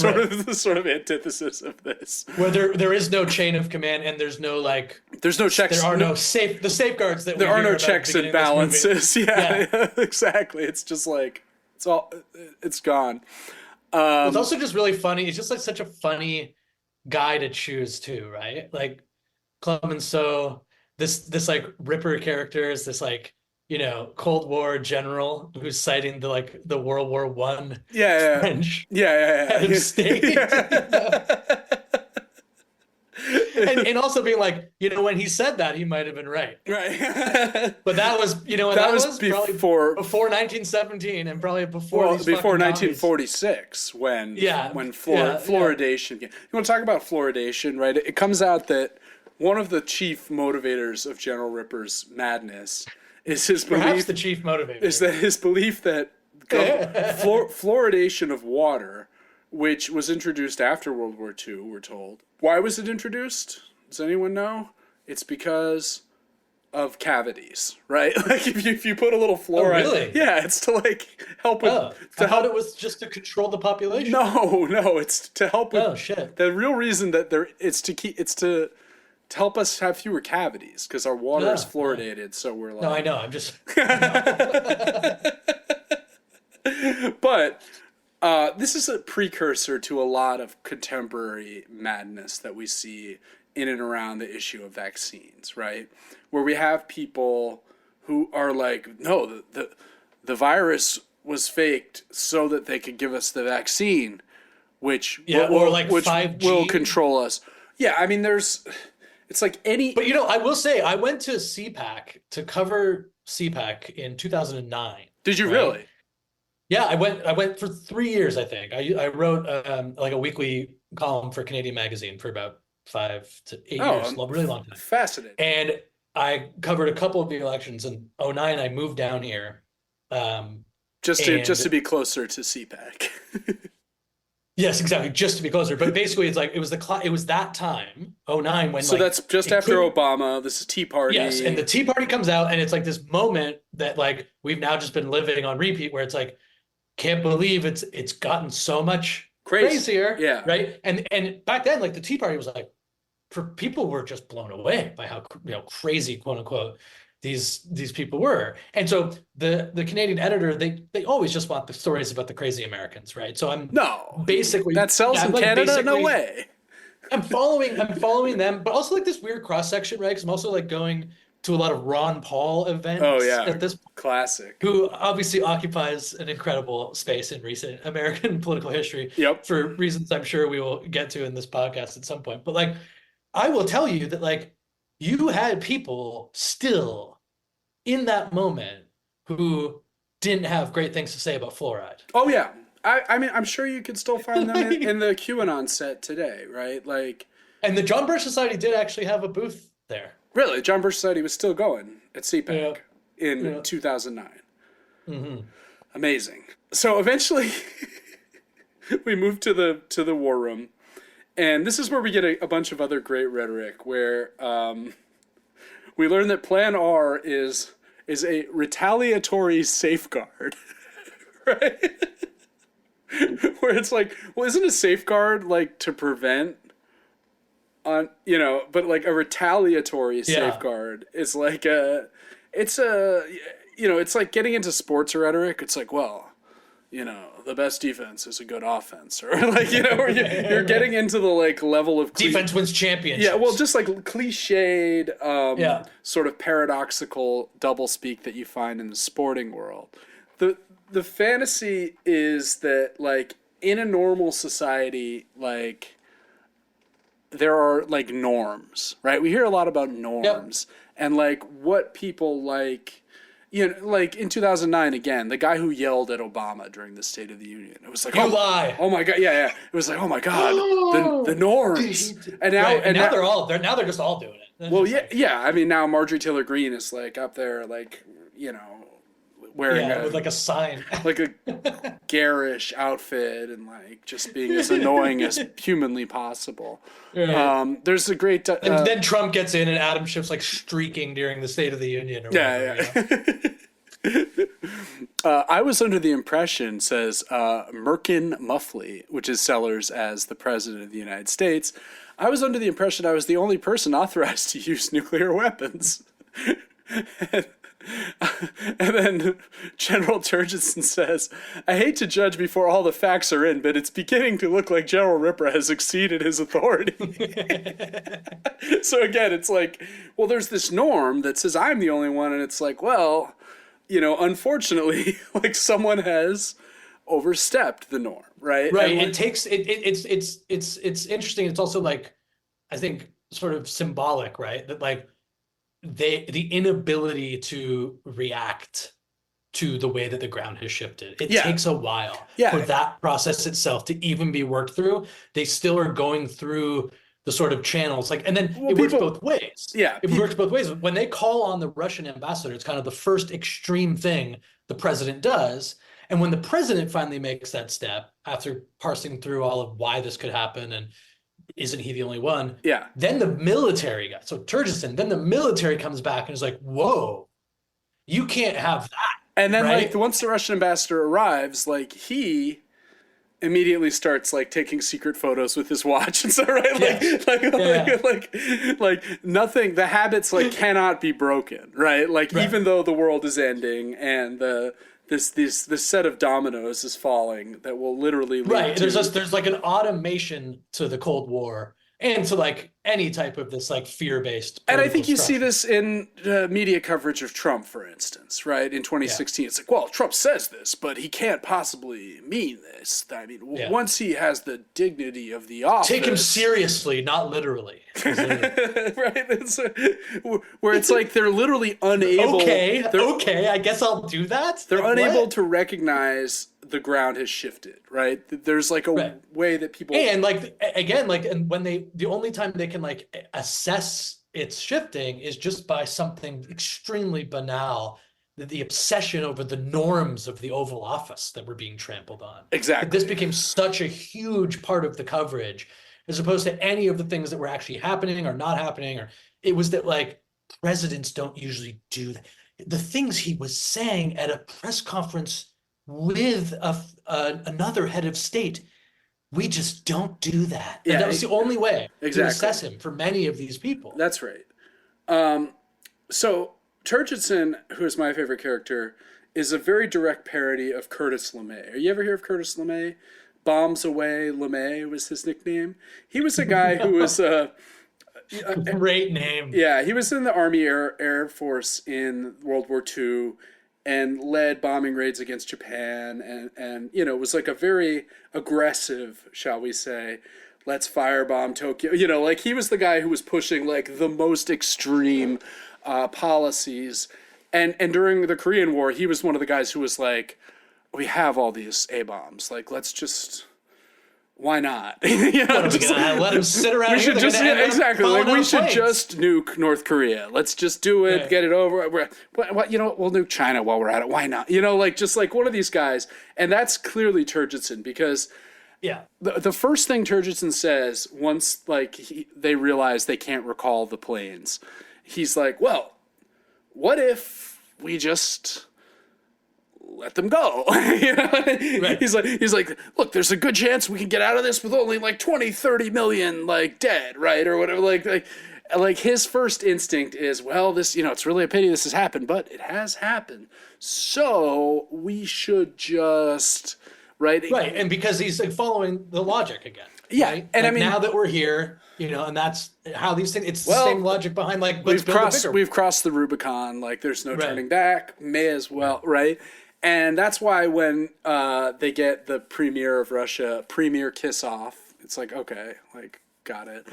sort of antithesis of this. Where there is no chain of command, and there's no checks. There are the safeguards that there are no checks and balances. Yeah, exactly. It's just like it's gone. It's also just really funny. It's just like such a funny guy to choose too, right? Like Clemenceau, this like Ripper character is this like, Cold War general who's citing the World War I French head of state. And also being like, when he said that, he might have been right. Right. But that was, that was before 1917 and probably before 1946 when fluoridation came. You want to talk about fluoridation, right? It comes out that one of the chief motivators of General Ripper's madness is his belief. Perhaps the chief motivator is that his belief that fluoridation of water, which was introduced after World War II, we're told. Why was it introduced? Does anyone know? It's because of cavities, right? Like if you put a little fluoride. Oh, really? Yeah, it's to like help with. I thought it was just to control the population. No, it's to help with. Oh shit! The real reason that it's to help us have fewer cavities because our water is fluoridated. So we're like. No, I know. I'm just. But this is a precursor to a lot of contemporary madness that we see in and around the issue of vaccines, right? Where we have people who are like, no, the virus was faked so that they could give us the vaccine, which will 5G. will control us. Yeah, I mean, it's It's like any. But I will say I went to CPAC to cover CPAC in 2009. Did you right? really? Yeah, I went for 3 years, I think. I wrote like a weekly column for Canadian Magazine for about 5 to 8 years, really long time. Fascinating. And I covered a couple of the elections. In '09, I moved down here. Just to be closer to CPAC. Yes, exactly. Just to be closer. But basically, it's like it was that time, '09, when So that's just after Obama. This is Tea Party. Yes, and the Tea Party comes out, and it's like this moment that like we've now just been living on repeat, where it's like, can't believe it's gotten so much crazier. Yeah. Right. And back then, like the Tea Party was like, people were just blown away by how crazy, quote unquote, these people were. And so the Canadian editor, they always just want the stories about the crazy Americans, right? So I'm basically that sells in Canada. No way. I'm following them, but also like this weird cross section, right? Because I'm also like going to a lot of Ron Paul events. Oh yeah, at this classic. Who obviously occupies an incredible space in recent American political history. Yep. For reasons I'm sure we will get to in this podcast at some point. But like, I will tell you that like you had people still in that moment who didn't have great things to say about fluoride. Oh yeah. I mean, I'm sure you could still find them in the QAnon set today, right? Like, and the John Birch Society did actually have a booth there. Really, John Birch Society was still going at CPAC in 2009. Mm-hmm. Amazing. So eventually, we moved to the war room, and this is where we get a bunch of other great rhetoric, where we learn that Plan R is a retaliatory safeguard, right? Where it's like, well, isn't a safeguard like to prevent? But like a retaliatory safeguard is like it's like getting into sports rhetoric. It's like, well, the best defense is a good offense, or like, where you're getting into the like level of defense wins championships. Yeah, well, just like cliched, sort of paradoxical doublespeak that you find in the sporting world. The fantasy is that like in a normal society, like, there are like norms, right? We hear a lot about norms and like what people like, like in 2009, again, the guy who yelled at Obama during the State of the Union, it was like, you lie. Oh my God. Yeah. It was like, oh my God, the norms. And now, right. and now they're just all doing it. Well, yeah. I mean, now Marjorie Taylor Greene is like up there, like, wearing with like a sign, like a garish outfit, and like just being as annoying as humanly possible. Right. There's a great and then Trump gets in and Adam Schiff's like streaking during the State of the Union. Or whatever, I was under the impression, says Merkin Muffley, which is Sellers as the President of the United States, I was under the impression I was the only person authorized to use nuclear weapons. And then General Turgidson says, I hate to judge before all the facts are in, but it's beginning to look like General Ripper has exceeded his authority. So again, it's like, well, there's this norm that says I'm the only one, and it's like, well, unfortunately, like someone has overstepped the norm, right? Right. And it's interesting. It's also like, I think, sort of symbolic, right? That like, the inability to react to the way that the ground has shifted. It takes a while for that process itself to even be worked through. They still are going through the sort of channels, like, and then it works both ways. Yeah. It works both ways. When they call on the Russian ambassador, it's kind of the first extreme thing the president does. And when the president finally makes that step after parsing through all of why this could happen and isn't he the only one? Yeah. Then the military guy, so Turgidson, then the military comes back and is like, whoa, you can't have that. And then like once the Russian ambassador arrives, like he immediately starts like taking secret photos with his watch and stuff, right? Like nothing, the habits like cannot be broken, right? Like even though the world is ending and this set of dominoes is falling that will literally lead to... There's like an automation to the Cold War, and to like any type of this like fear-based And I political think you see structure. this in media coverage of Trump, for instance, right? In Yeah, 2016, it's like, well, Trump says this, but he can't possibly mean this. I mean, yeah. once he has the dignity of the Take him office, seriously, not literally. right? Where it's like they're literally unable. Okay, They're, okay, I guess I'll do that. they're Like, unable what? to recognize the ground has shifted, right? There's like a Right. way that people. And like again, like and when the only time they can like assess its shifting is just by something extremely banal, the obsession over the norms of the Oval Office that were being trampled on. Exactly. This became such a huge part of the coverage, as opposed to any of the things that were actually happening or not happening, or it was that like presidents don't usually do that. The things he was saying at a press conference with another head of state, we just don't do that. And Yeah, that was the only way to exactly. assess him for many of these people. That's right. So Turgidson, who is my favorite character, is a very direct parody of Curtis LeMay. Are you ever hear of Curtis LeMay? Bombs Away LeMay was his nickname. He was a guy who was Great name. yeah, he was in the Army Air Force in World War II and led bombing raids against Japan and you know, was like a very aggressive, shall we say, let's firebomb Tokyo. You know, like he was the guy who was pushing like the most extreme policies. And during the Korean War, he was one of the guys who was like, we have all these A-bombs. Like, let's just, why not? You know, What are we gonna let him sit around we here? should They're just, gonna end up exactly. Like, falling we on should planes. just nuke North Korea. Let's just do it, Yeah. get it over. What, you know, we'll nuke China while we're at it. Why not? You know, like, just like one of these guys. And that's clearly Turgidson, because Yeah. the first thing Turgidson says once, like, they realize they can't recall the planes, he's like, well, what if we just let them go? You know? Right. He's like, look, there's a good chance we can get out of this with only like 20, 30 million like dead, right? Or whatever. Like his first instinct is, well, this, you know, it's really a pity this has happened, but it has happened. So we should just, right? Right. And because he's like following the logic again. Yeah, Right? and Like, I mean, now that we're here, you know, and that's how these things, it's Well, the same logic behind like, let's build a bigger. we've crossed the Rubicon. Like there's no Right. turning back. May as well, right? And that's why when they get the premier of Russia, premier kiss off, it's like, okay, like got it.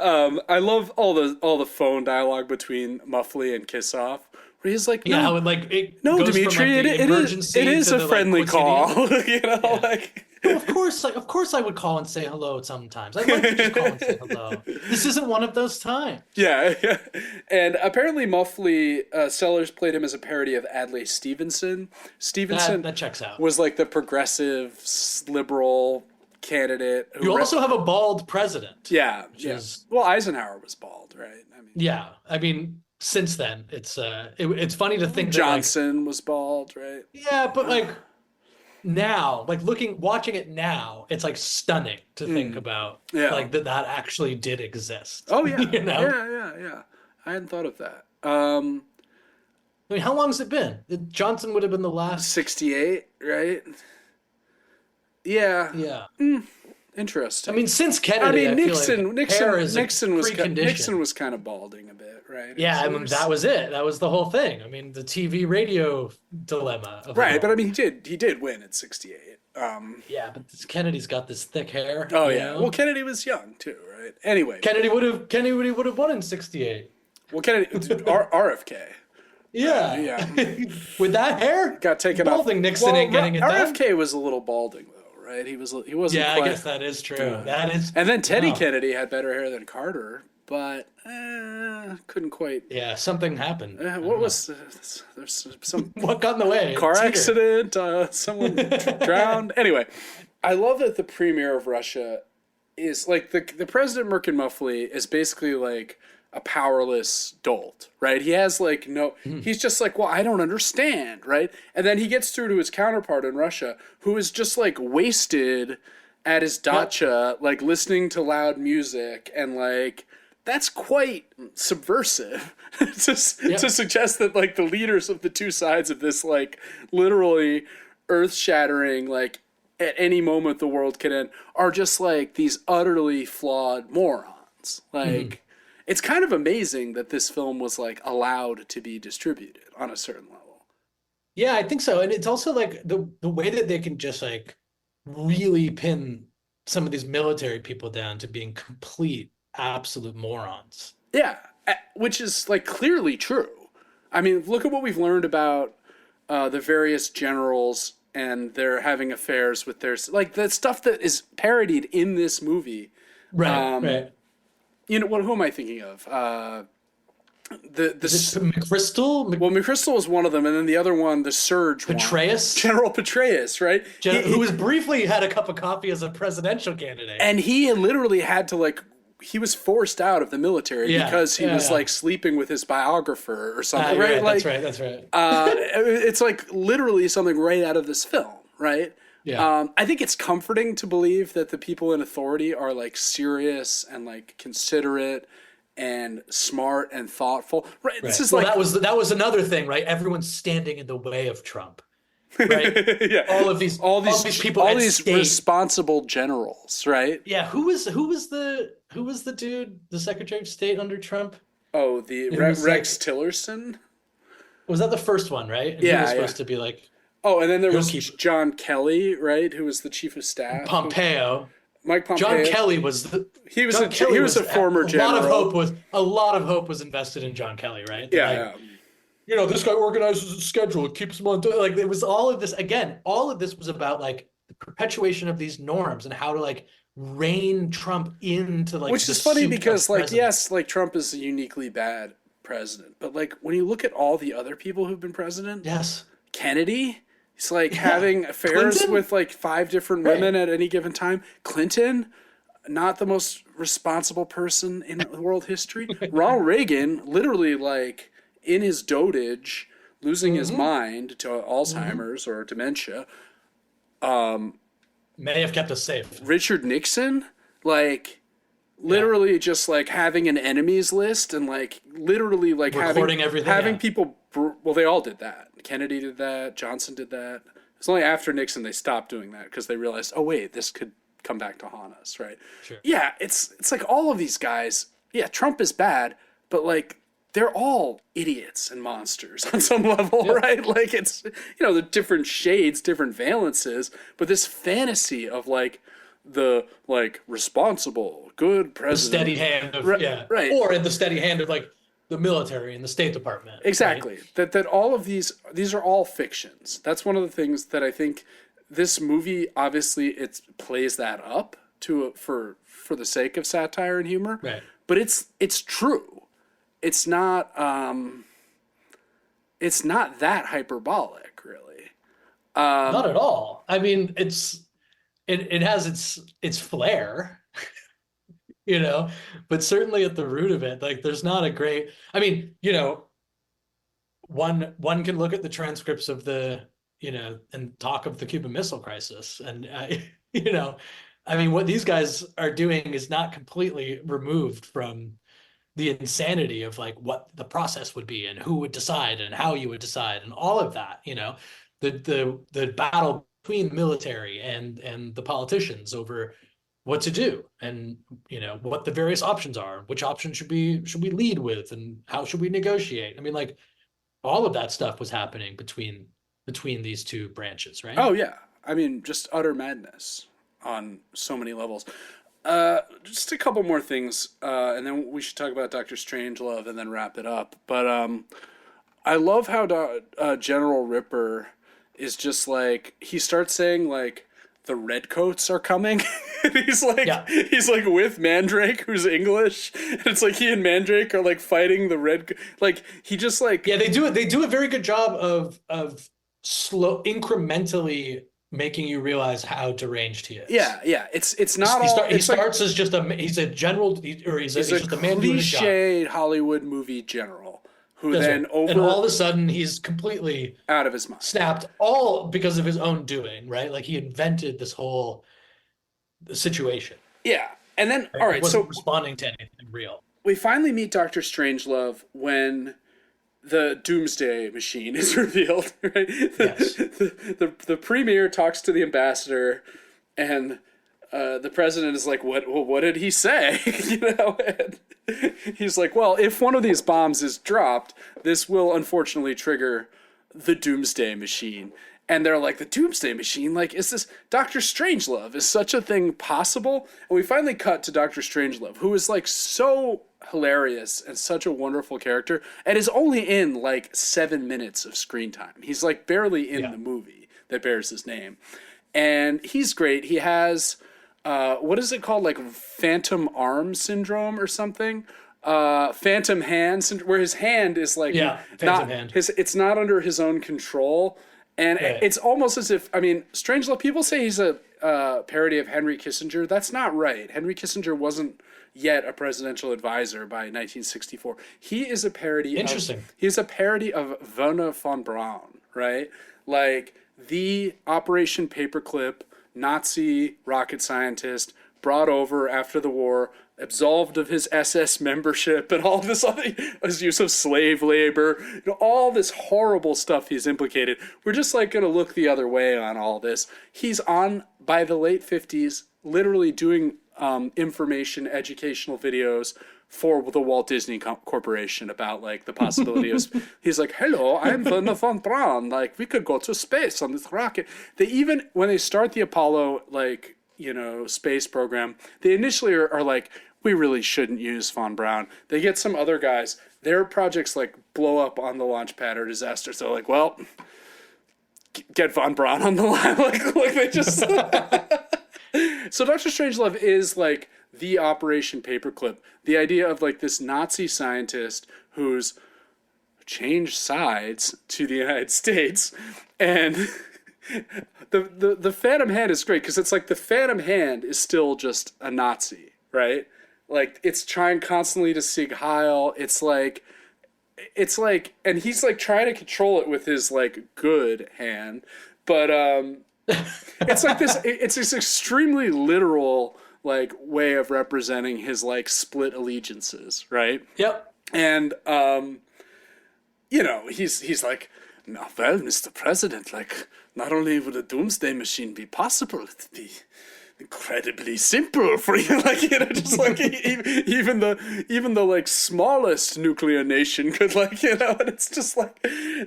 I love all the phone dialogue between Muffley and Kissoff, where he's like, Yeah, no, how it like it no, goes from, Dimitri, like, the it is emergency to a the, like, friendly what's he need? call. You know, Yeah. like. Of course I would call and say hello sometimes. I'd like to just call and say hello. This isn't one of those times. Yeah, yeah. And apparently Muffley, Sellers played him as a parody of Adlai Stevenson. Stevenson That checks out. was like the progressive liberal candidate. Who You also have a bald president. yeah, yeah. is- Well, Eisenhower was bald, right? I mean, Yeah, I mean, since then, it's funny to think that, like, Johnson was bald, right? yeah, but like now, like watching it now, it's like stunning to think about, Yeah. like that actually did exist. Oh yeah, You know? yeah. I hadn't thought of that. I mean, how long has it been? Johnson would have been the last. 68, right? Yeah, Yeah. interesting. I mean, since I Kennedy, mean, feel like hair is a Nixon was precondition. Nixon was kind of balding a bit, right? Yeah, So I mean, there's- that was it. That was the whole thing. I mean, the TV radio dilemma of it right. all. But I mean, he did win at 68. Yeah, but Kennedy's got this thick hair. Oh you yeah. know? Well, Kennedy was young too, right? Anyway, Kennedy would have won in '68. well, Kennedy RFK Yeah. yeah. With that hair, got taken off. balding Nixon ain't getting it done. RFK was a little balding though, right? He wasn't. Yeah, quite, I guess that is true. That is. And then Teddy Wow. Kennedy had better hair than Carter, but couldn't quite. Yeah, something happened. What was there's some What got in the way? car Teeter. accident? Someone drowned. Anyway, I love that the premier of Russia is like the president Merkin Muffley is basically like a powerless dolt, right? He has like no, he's just like, well, I don't understand, right? And then he gets through to his counterpart in Russia, who is just like wasted at his dacha, like listening to loud music, and like that's quite subversive to suggest that like the leaders of the two sides of this like literally earth-shattering like at any moment the world could end, are just like these utterly flawed morons. Like, it's kind of amazing that this film was like allowed to be distributed on a certain level. Yeah, I think so. And it's also like the way that they can just like really pin some of these military people down to being complete absolute morons. Yeah, which is like clearly true. I mean, look at what we've learned about the various generals and they're having affairs with their like the stuff that is parodied in this movie. Right, right. You know what? Who am I thinking of? Is it McChrystal? Well, McChrystal was one of them, and then the other one, the Surge Petraeus? one. General Petraeus, right? Who was briefly had a cup of coffee as a presidential candidate. And he literally had to like, he was forced out of the military because he was like sleeping with his biographer or something, right? Like, that's right. It's like literally something right out of this film, right? Yeah. I think it's comforting to believe that the people in authority are like serious and like considerate and smart and thoughtful. Right. This is well, like that was another thing, right? Everyone's standing in the way of Trump. Right? Yeah. All these people, all these responsible generals, right? Yeah, who was the dude, the Secretary of State under Trump? Oh, the Rex Tillerson? Was that the first one, right? And yeah, he was supposed to be like. Oh, and then there was John Kelly, right, who was the chief of staff. Pompeo. Mike Pompeo. John Kelly was a former general. A lot of hope was invested in John Kelly, right? Yeah. You know, this guy organizes his schedule, it keeps him on. Like, it was all of this. Again, all of this was about like the perpetuation of these norms and how to like rein Trump into like. Which is funny because like yes, like Trump is a uniquely bad president, but like when you look at all the other people who've been president, yes, Kennedy. He's like having affairs with like 5 different women at any given time. Clinton, not the most responsible person in world history. Ronald Reagan, literally like in his dotage, losing his mind to Alzheimer's or dementia. May have kept us safe. Richard Nixon, like literally just like having an enemies list and like literally like recording everything, having people. Well, they all did that. Kennedy did that. Johnson did that. It's only after Nixon they stopped doing that because they realized, oh wait, this could come back to haunt us, right? Sure. Yeah, it's like all of these guys. Yeah, Trump is bad, but like they're all idiots and monsters on some level, right? Like it's the different shades, different valences, but this fantasy of like the like responsible, good president, the steady hand of right, or in the steady hand of like the military and the State Department. Exactly. Right? That all of these are all fictions. That's one of the things that I think this movie obviously it plays that up to for the sake of satire and humor. Right. But it's true. It's not that hyperbolic, really. Not at all. I mean, it has its flair. But certainly at the root of it, like there's not a great, I mean, one can look at the transcripts of the, and talk of the Cuban Missile Crisis. And, I mean, what these guys are doing is not completely removed from the insanity of like what the process would be and who would decide and how you would decide and all of that, the battle between the military and the politicians over what to do and what the various options are, which option should we lead with and how should we negotiate. I mean, like all of that stuff was happening between these two branches, right? Oh yeah, I mean just utter madness on so many levels. Just a couple more things and then we should talk about Dr. Strangelove and then wrap it up. But I love how General Ripper is just like he starts saying like the redcoats are coming. And he's like with Mandrake, who's English. And it's like he and Mandrake are like fighting the red. Like he just like they do a very good job of slow incrementally making you realize how deranged he is. Yeah. It's not he starts as just he's a general or he's just a man doing his job. Cliched Hollywood movie general. Who then and all of a sudden he's completely out of his mind, snapped, all because of his own doing, right? Like he invented this whole situation. Yeah, and then right? He wasn't responding to anything real. We finally meet Dr. Strangelove when the doomsday machine is revealed, right? Yes. The premier talks to the ambassador, and the president is like, what did he say? And he's like, well, if one of these bombs is dropped, this will unfortunately trigger the doomsday machine. And they're like, the doomsday machine? Like, is this Dr. Strangelove? Is such a thing possible? And we finally cut to Dr. Strangelove, who is like so hilarious and such a wonderful character, and is only in like 7 minutes of screen time. He's like barely in the movie that bears his name. And he's great. He has, what is it called? Like phantom arm syndrome or something? Phantom hand syndrome, where his hand is like, phantom hand. It's not under his own control. And it's almost as if, I mean, Strangelove, people say he's a parody of Henry Kissinger. That's not right. Henry Kissinger wasn't yet a presidential advisor by 1964. He is a parody he's a parody of Werner von Braun, right? Like the Operation Paperclip Nazi rocket scientist brought over after the war, absolved of his SS membership and all this other, his use of slave labor, all this horrible stuff he's implicated. We're just like going to look the other way on all this. He's on, by the late 50s, literally doing information, educational videos for the Walt Disney Corporation about like the possibility of, he's like, hello, I'm Werner von Braun. Like we could go to space on this rocket. They even, when they start the Apollo, like, space program, they initially are like, we really shouldn't use von Braun. They get some other guys. Their projects like blow up on the launch pad or disaster. So like, well, get von Braun on the line. like they just. So Dr. Strangelove is like the Operation Paperclip. The idea of like this Nazi scientist who's changed sides to the United States, and the Phantom Hand is great because it's like the Phantom Hand is still just a Nazi, right? Like it's trying constantly to Sieg Heil. It's like, and he's like trying to control it with his like good hand, but it's like this. It's this extremely literal like way of representing his like split allegiances, right? Yep. And he's like, no, well, Mr. President, like not only would a doomsday machine be possible, it'd be incredibly simple for you, like just like even the like smallest nuclear nation could like and it's just like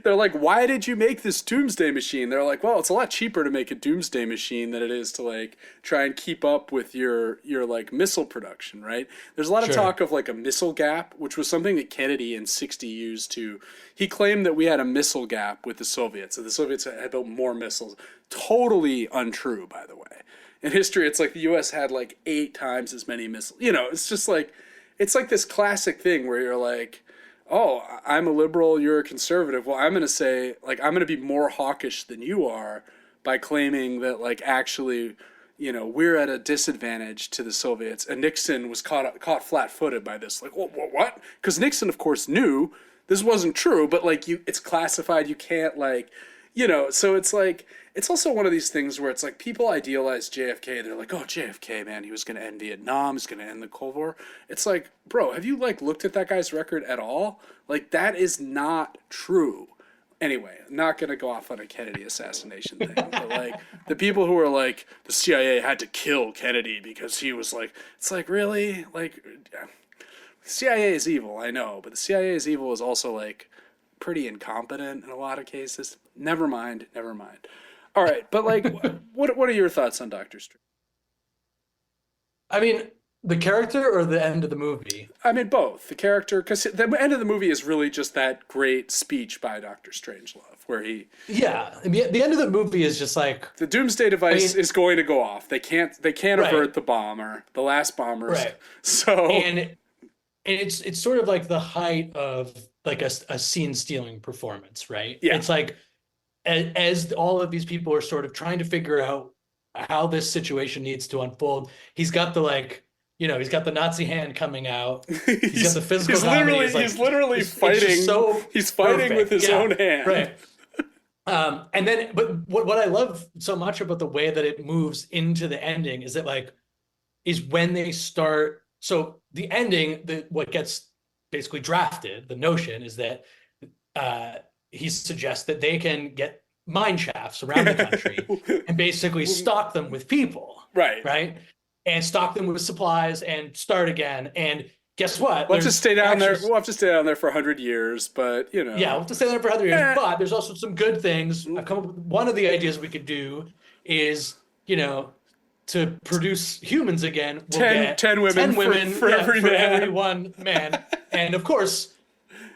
they're like, why did you make this doomsday machine? They're like, well, it's a lot cheaper to make a doomsday machine than it is to like try and keep up with your like missile production, right? There's a lot of talk of like a missile gap, which was something that Kennedy in '60 used to. He claimed that we had a missile gap with the Soviets, and the Soviets had built more missiles. Totally untrue, by the way. In history, it's like the U.S. had like 8 times as many missiles. It's just like, it's like this classic thing where you're like, oh, I'm a liberal, you're a conservative. Well, I'm going to say, like, I'm going to be more hawkish than you are by claiming that, like, actually, we're at a disadvantage to the Soviets. And Nixon was caught flat-footed by this. Like, what? Because Nixon, of course, knew this wasn't true, but, like, it's classified. You can't, like, so it's like, it's also one of these things where it's like people idealize JFK. They're like, oh, JFK, man, he was going to end Vietnam. He's going to end the Cold War. It's like, bro, have you like looked at that guy's record at all? Like that is not true. Anyway, I'm not going to go off on a Kennedy assassination thing. But like the people who are like, the CIA had to kill Kennedy because he was like, it's like, really? Like, the CIA is evil, I know. But the CIA's evil is also like pretty incompetent in a lot of cases. Never mind. All right, but like, what are your thoughts on Doctor Strange? I mean, the character or the end of the movie? I mean, both. The character, because the end of the movie is really just that great speech by Dr. Strangelove, where he... Yeah, I mean, the end of the movie is just like... The doomsday device is going to go off. They can't avert the bomber, the last bombers. Right. So... And it's sort of like the height of like a scene-stealing performance, right? Yeah. It's like... As all of these people are sort of trying to figure out how this situation needs to unfold, he's got the like, he's got the Nazi hand coming out. He's got the physical comedy. He's literally fighting. He's fighting with his own hand. Right. And then, but what I love so much about the way that it moves into the ending is that like, is when they start. So the ending, what gets basically drafted, the notion is that he suggests that they can get mine shafts around the country and basically stock them with people, Right. right? And stock them with supplies and start again. And guess what? We'll have to stay down there. We'll have to stay down there for 100 years, but yeah, we'll have to stay there for 100 years. But there's also some good things. I've come up with one of the ideas we could do is, to produce humans again, we'll 10 women for every one man. And of course,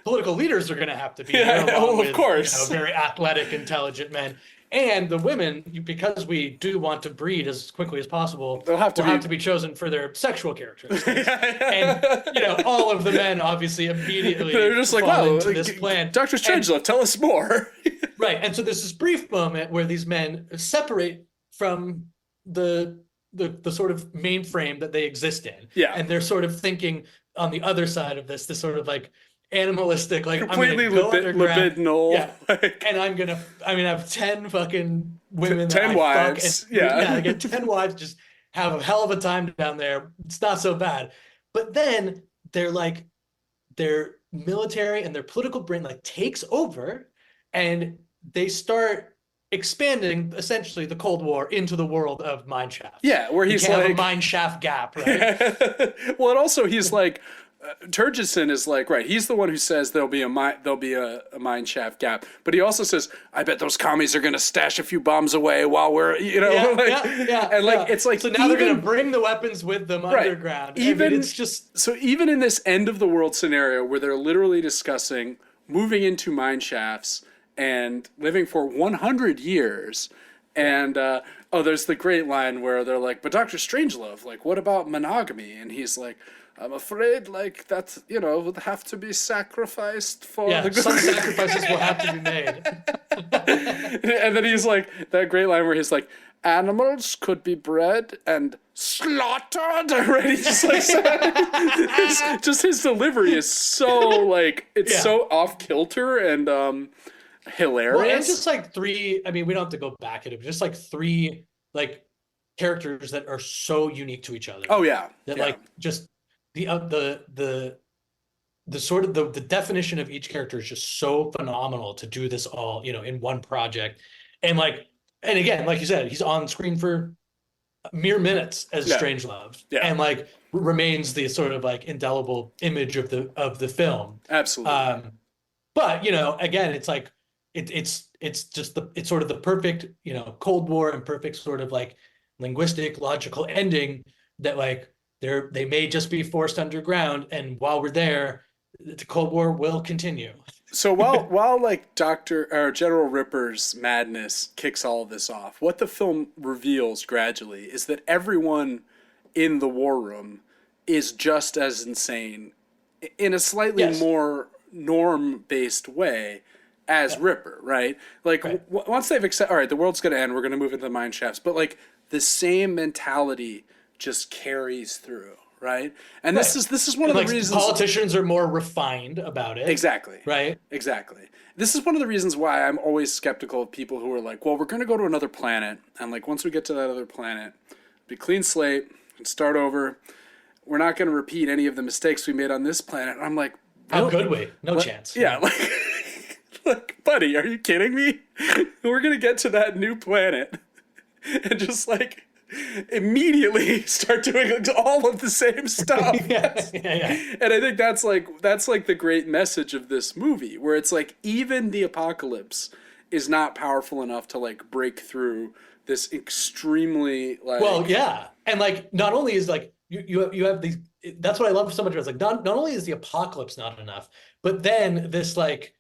political leaders are going to have to be there, along with, of course, very athletic, intelligent men. And the women, because we do want to breed as quickly as possible, they'll have to be chosen for their sexual characteristics. And all of the men obviously immediately they're just like, fall wow, into this plan. Dr. Strangelove, tell us more. Right. And so there's this brief moment where these men separate from the sort of mainframe that they exist in. Yeah. And they're sort of thinking on the other side of this sort of like animalistic, like completely I'm gonna go libidinal. Yeah. And I'm gonna have 10 fucking women, 10 wives. And, I get 10 wives, just have a hell of a time down there. It's not so bad. But then they're like, their military and their political brain like takes over, and they start expanding essentially the Cold War into the world of mine shafts. Yeah, where he's like a mine shaft gap, right? Well, and also he's like Turgidson is like, right, he's the one who says there'll be a mine shaft gap, but he also says, I bet those commies are going to stash a few bombs away while we're, it's like, so now they're going to bring the weapons with them underground. It's just so even in this end of the world scenario where they're literally discussing moving into mine shafts and living for 100 years. And, there's the great line where they're like, but Dr. Strangelove, like, what about monogamy? And he's like, I'm afraid, like, that, would have to be sacrificed for the good. Some sacrifices will have to be made. And then he's like, that great line where he's like, animals could be bred and slaughtered. Right? He's just like, just his delivery is so, like, it's so off kilter and, hilarious. Well, and just like three, we don't have to go back at it, but just like three, like, characters that are so unique to each other. Oh, yeah. That, like, just the sort of the definition of each character is just so phenomenal to do this all, in one project. And again, like you said, he's on screen for mere minutes as Strangelove. Yeah. And like remains the sort of like indelible image of the film. Absolutely. But again, it's like it's sort of the perfect, Cold War and perfect sort of like linguistic, logical ending that like they may just be forced underground, and while we're there, the Cold War will continue. So while like General Ripper's madness kicks all of this off, what the film reveals gradually is that everyone in the war room is just as insane in a slightly more norm-based way as Ripper, right? Like once they've accepted, all right, the world's going to end, we're going to move into the mine shafts, but like the same mentality just carries through, right? And this is one of the reasons politicians are more refined about it. Exactly. Right? Exactly. This is one of the reasons why I'm always skeptical of people who are like, well, we're going to go to another planet, and like once we get to that other planet, be clean slate and start over. We're not going to repeat any of the mistakes we made on this planet. And I'm like, how could we? No chance. Yeah, like, buddy, are you kidding me? We're going to get to that new planet and just like immediately start doing all of the same stuff. And I think that's like the great message of this movie, where it's like even the apocalypse is not powerful enough to like break through this extremely like and like not only is like you have these, that's what I love so much. It's like not only is the apocalypse not enough, but then this like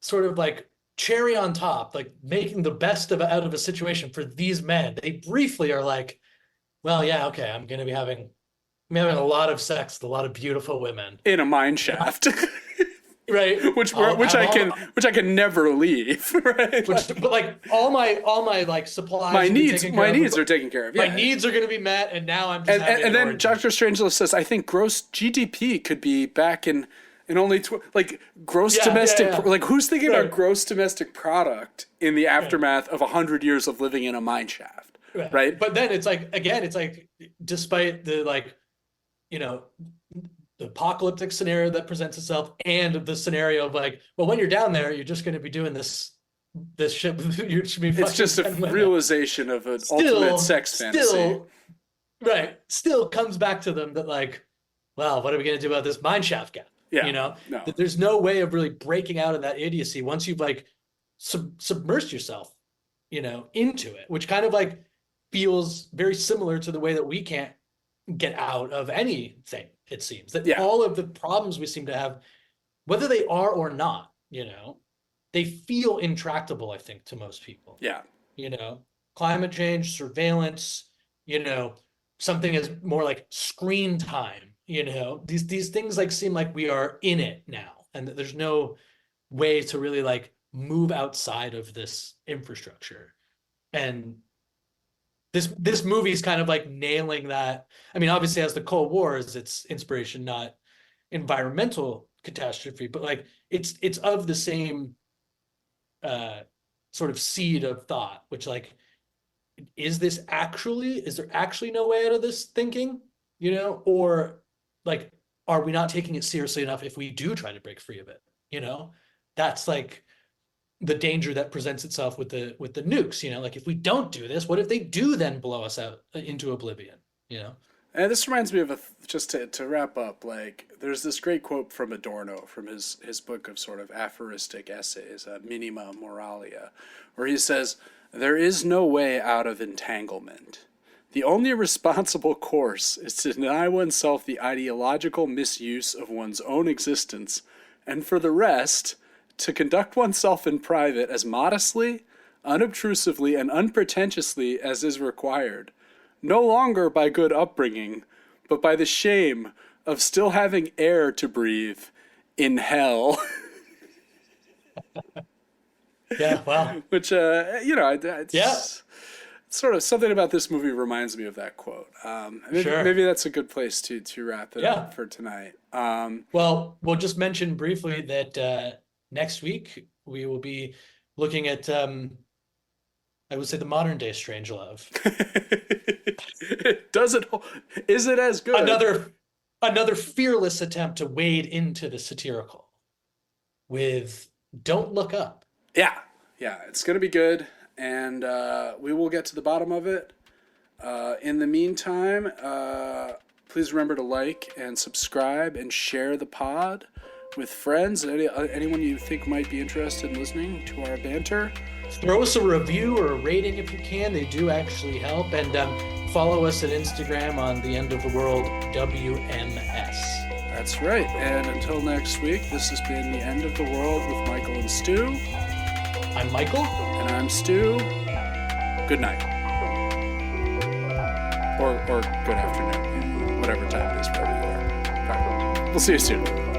sort of like cherry on top, like making the best out of a situation for these men. They briefly are like, well, yeah, okay, I'm having a lot of sex with a lot of beautiful women in a mine shaft. Right. Which I can never leave. Right. But like all my like supplies. My needs are taken care of. Yeah. My needs are going to be met, and now I'm just and then Dr. Strangelove says, I think gross GDP could be back in only gross domestic. Like who's thinking about gross domestic product in the aftermath of 100 years of living in a mine shaft? Right. But then it's like, again, it's like despite the like, the apocalyptic scenario that presents itself, and the scenario of like, well, when you're down there, you're just going to be doing this shit. You should be. It's just a realization of an ultimate sex fantasy. Right. Still comes back to them that like, well, what are we going to do about this mineshaft gap? Yeah. You know, No. that there's no way of really breaking out of that idiocy once you've like submersed yourself, you know, into it, which kind of like feels very similar to the way that we can't get out of anything. It seems that all of the problems we seem to have, whether they are or not, you know, they feel intractable, I think, to most people. Yeah. You know, climate change, surveillance, you know, something is more like screen time, you know, these things like seem like we are in it now, and that there's no way to really like move outside of this infrastructure. And this movie is kind of like nailing that. I mean, obviously, as the Cold War is its inspiration, not environmental catastrophe, but like it's of the same sort of seed of thought, which like, is there actually no way out of this thinking, you know, or like, are we not taking it seriously enough if we do try to break free of it? You know, that's like the danger that presents itself with the nukes, you know, like if we don't do this, what if they do then blow us out into oblivion, you know? And this reminds me of just to wrap up, like there's this great quote from Adorno from his book of sort of aphoristic essays, Minima Moralia, where he says, "There is no way out of entanglement. The only responsible course is to deny oneself the ideological misuse of one's own existence, and for the rest, to conduct oneself in private as modestly, unobtrusively, and unpretentiously as is required, no longer by good upbringing, but by the shame of still having air to breathe in hell." Yeah, wow. Which, you know, it's sort of something about this movie reminds me of that quote. Maybe that's a good place to wrap it up for tonight. Well, we'll just mention briefly that next week we will be looking at, I would say, the modern day Strangelove. Is it as good? Another fearless attempt to wade into the satirical with Don't Look Up. Yeah, it's going to be good, and we will get to the bottom of it. In the meantime, please remember to like and subscribe and share the pod with friends and anyone you think might be interested in listening to our banter. Throw us a review or a rating if you can. They do actually help. And follow us at Instagram on The End of the World WMS. That's right. And until next week, this has been The End of the World with Michael and Stu. I'm Michael. And I'm Stu. Good night. Or good afternoon, whatever time it is wherever you are. All right. We'll see you soon.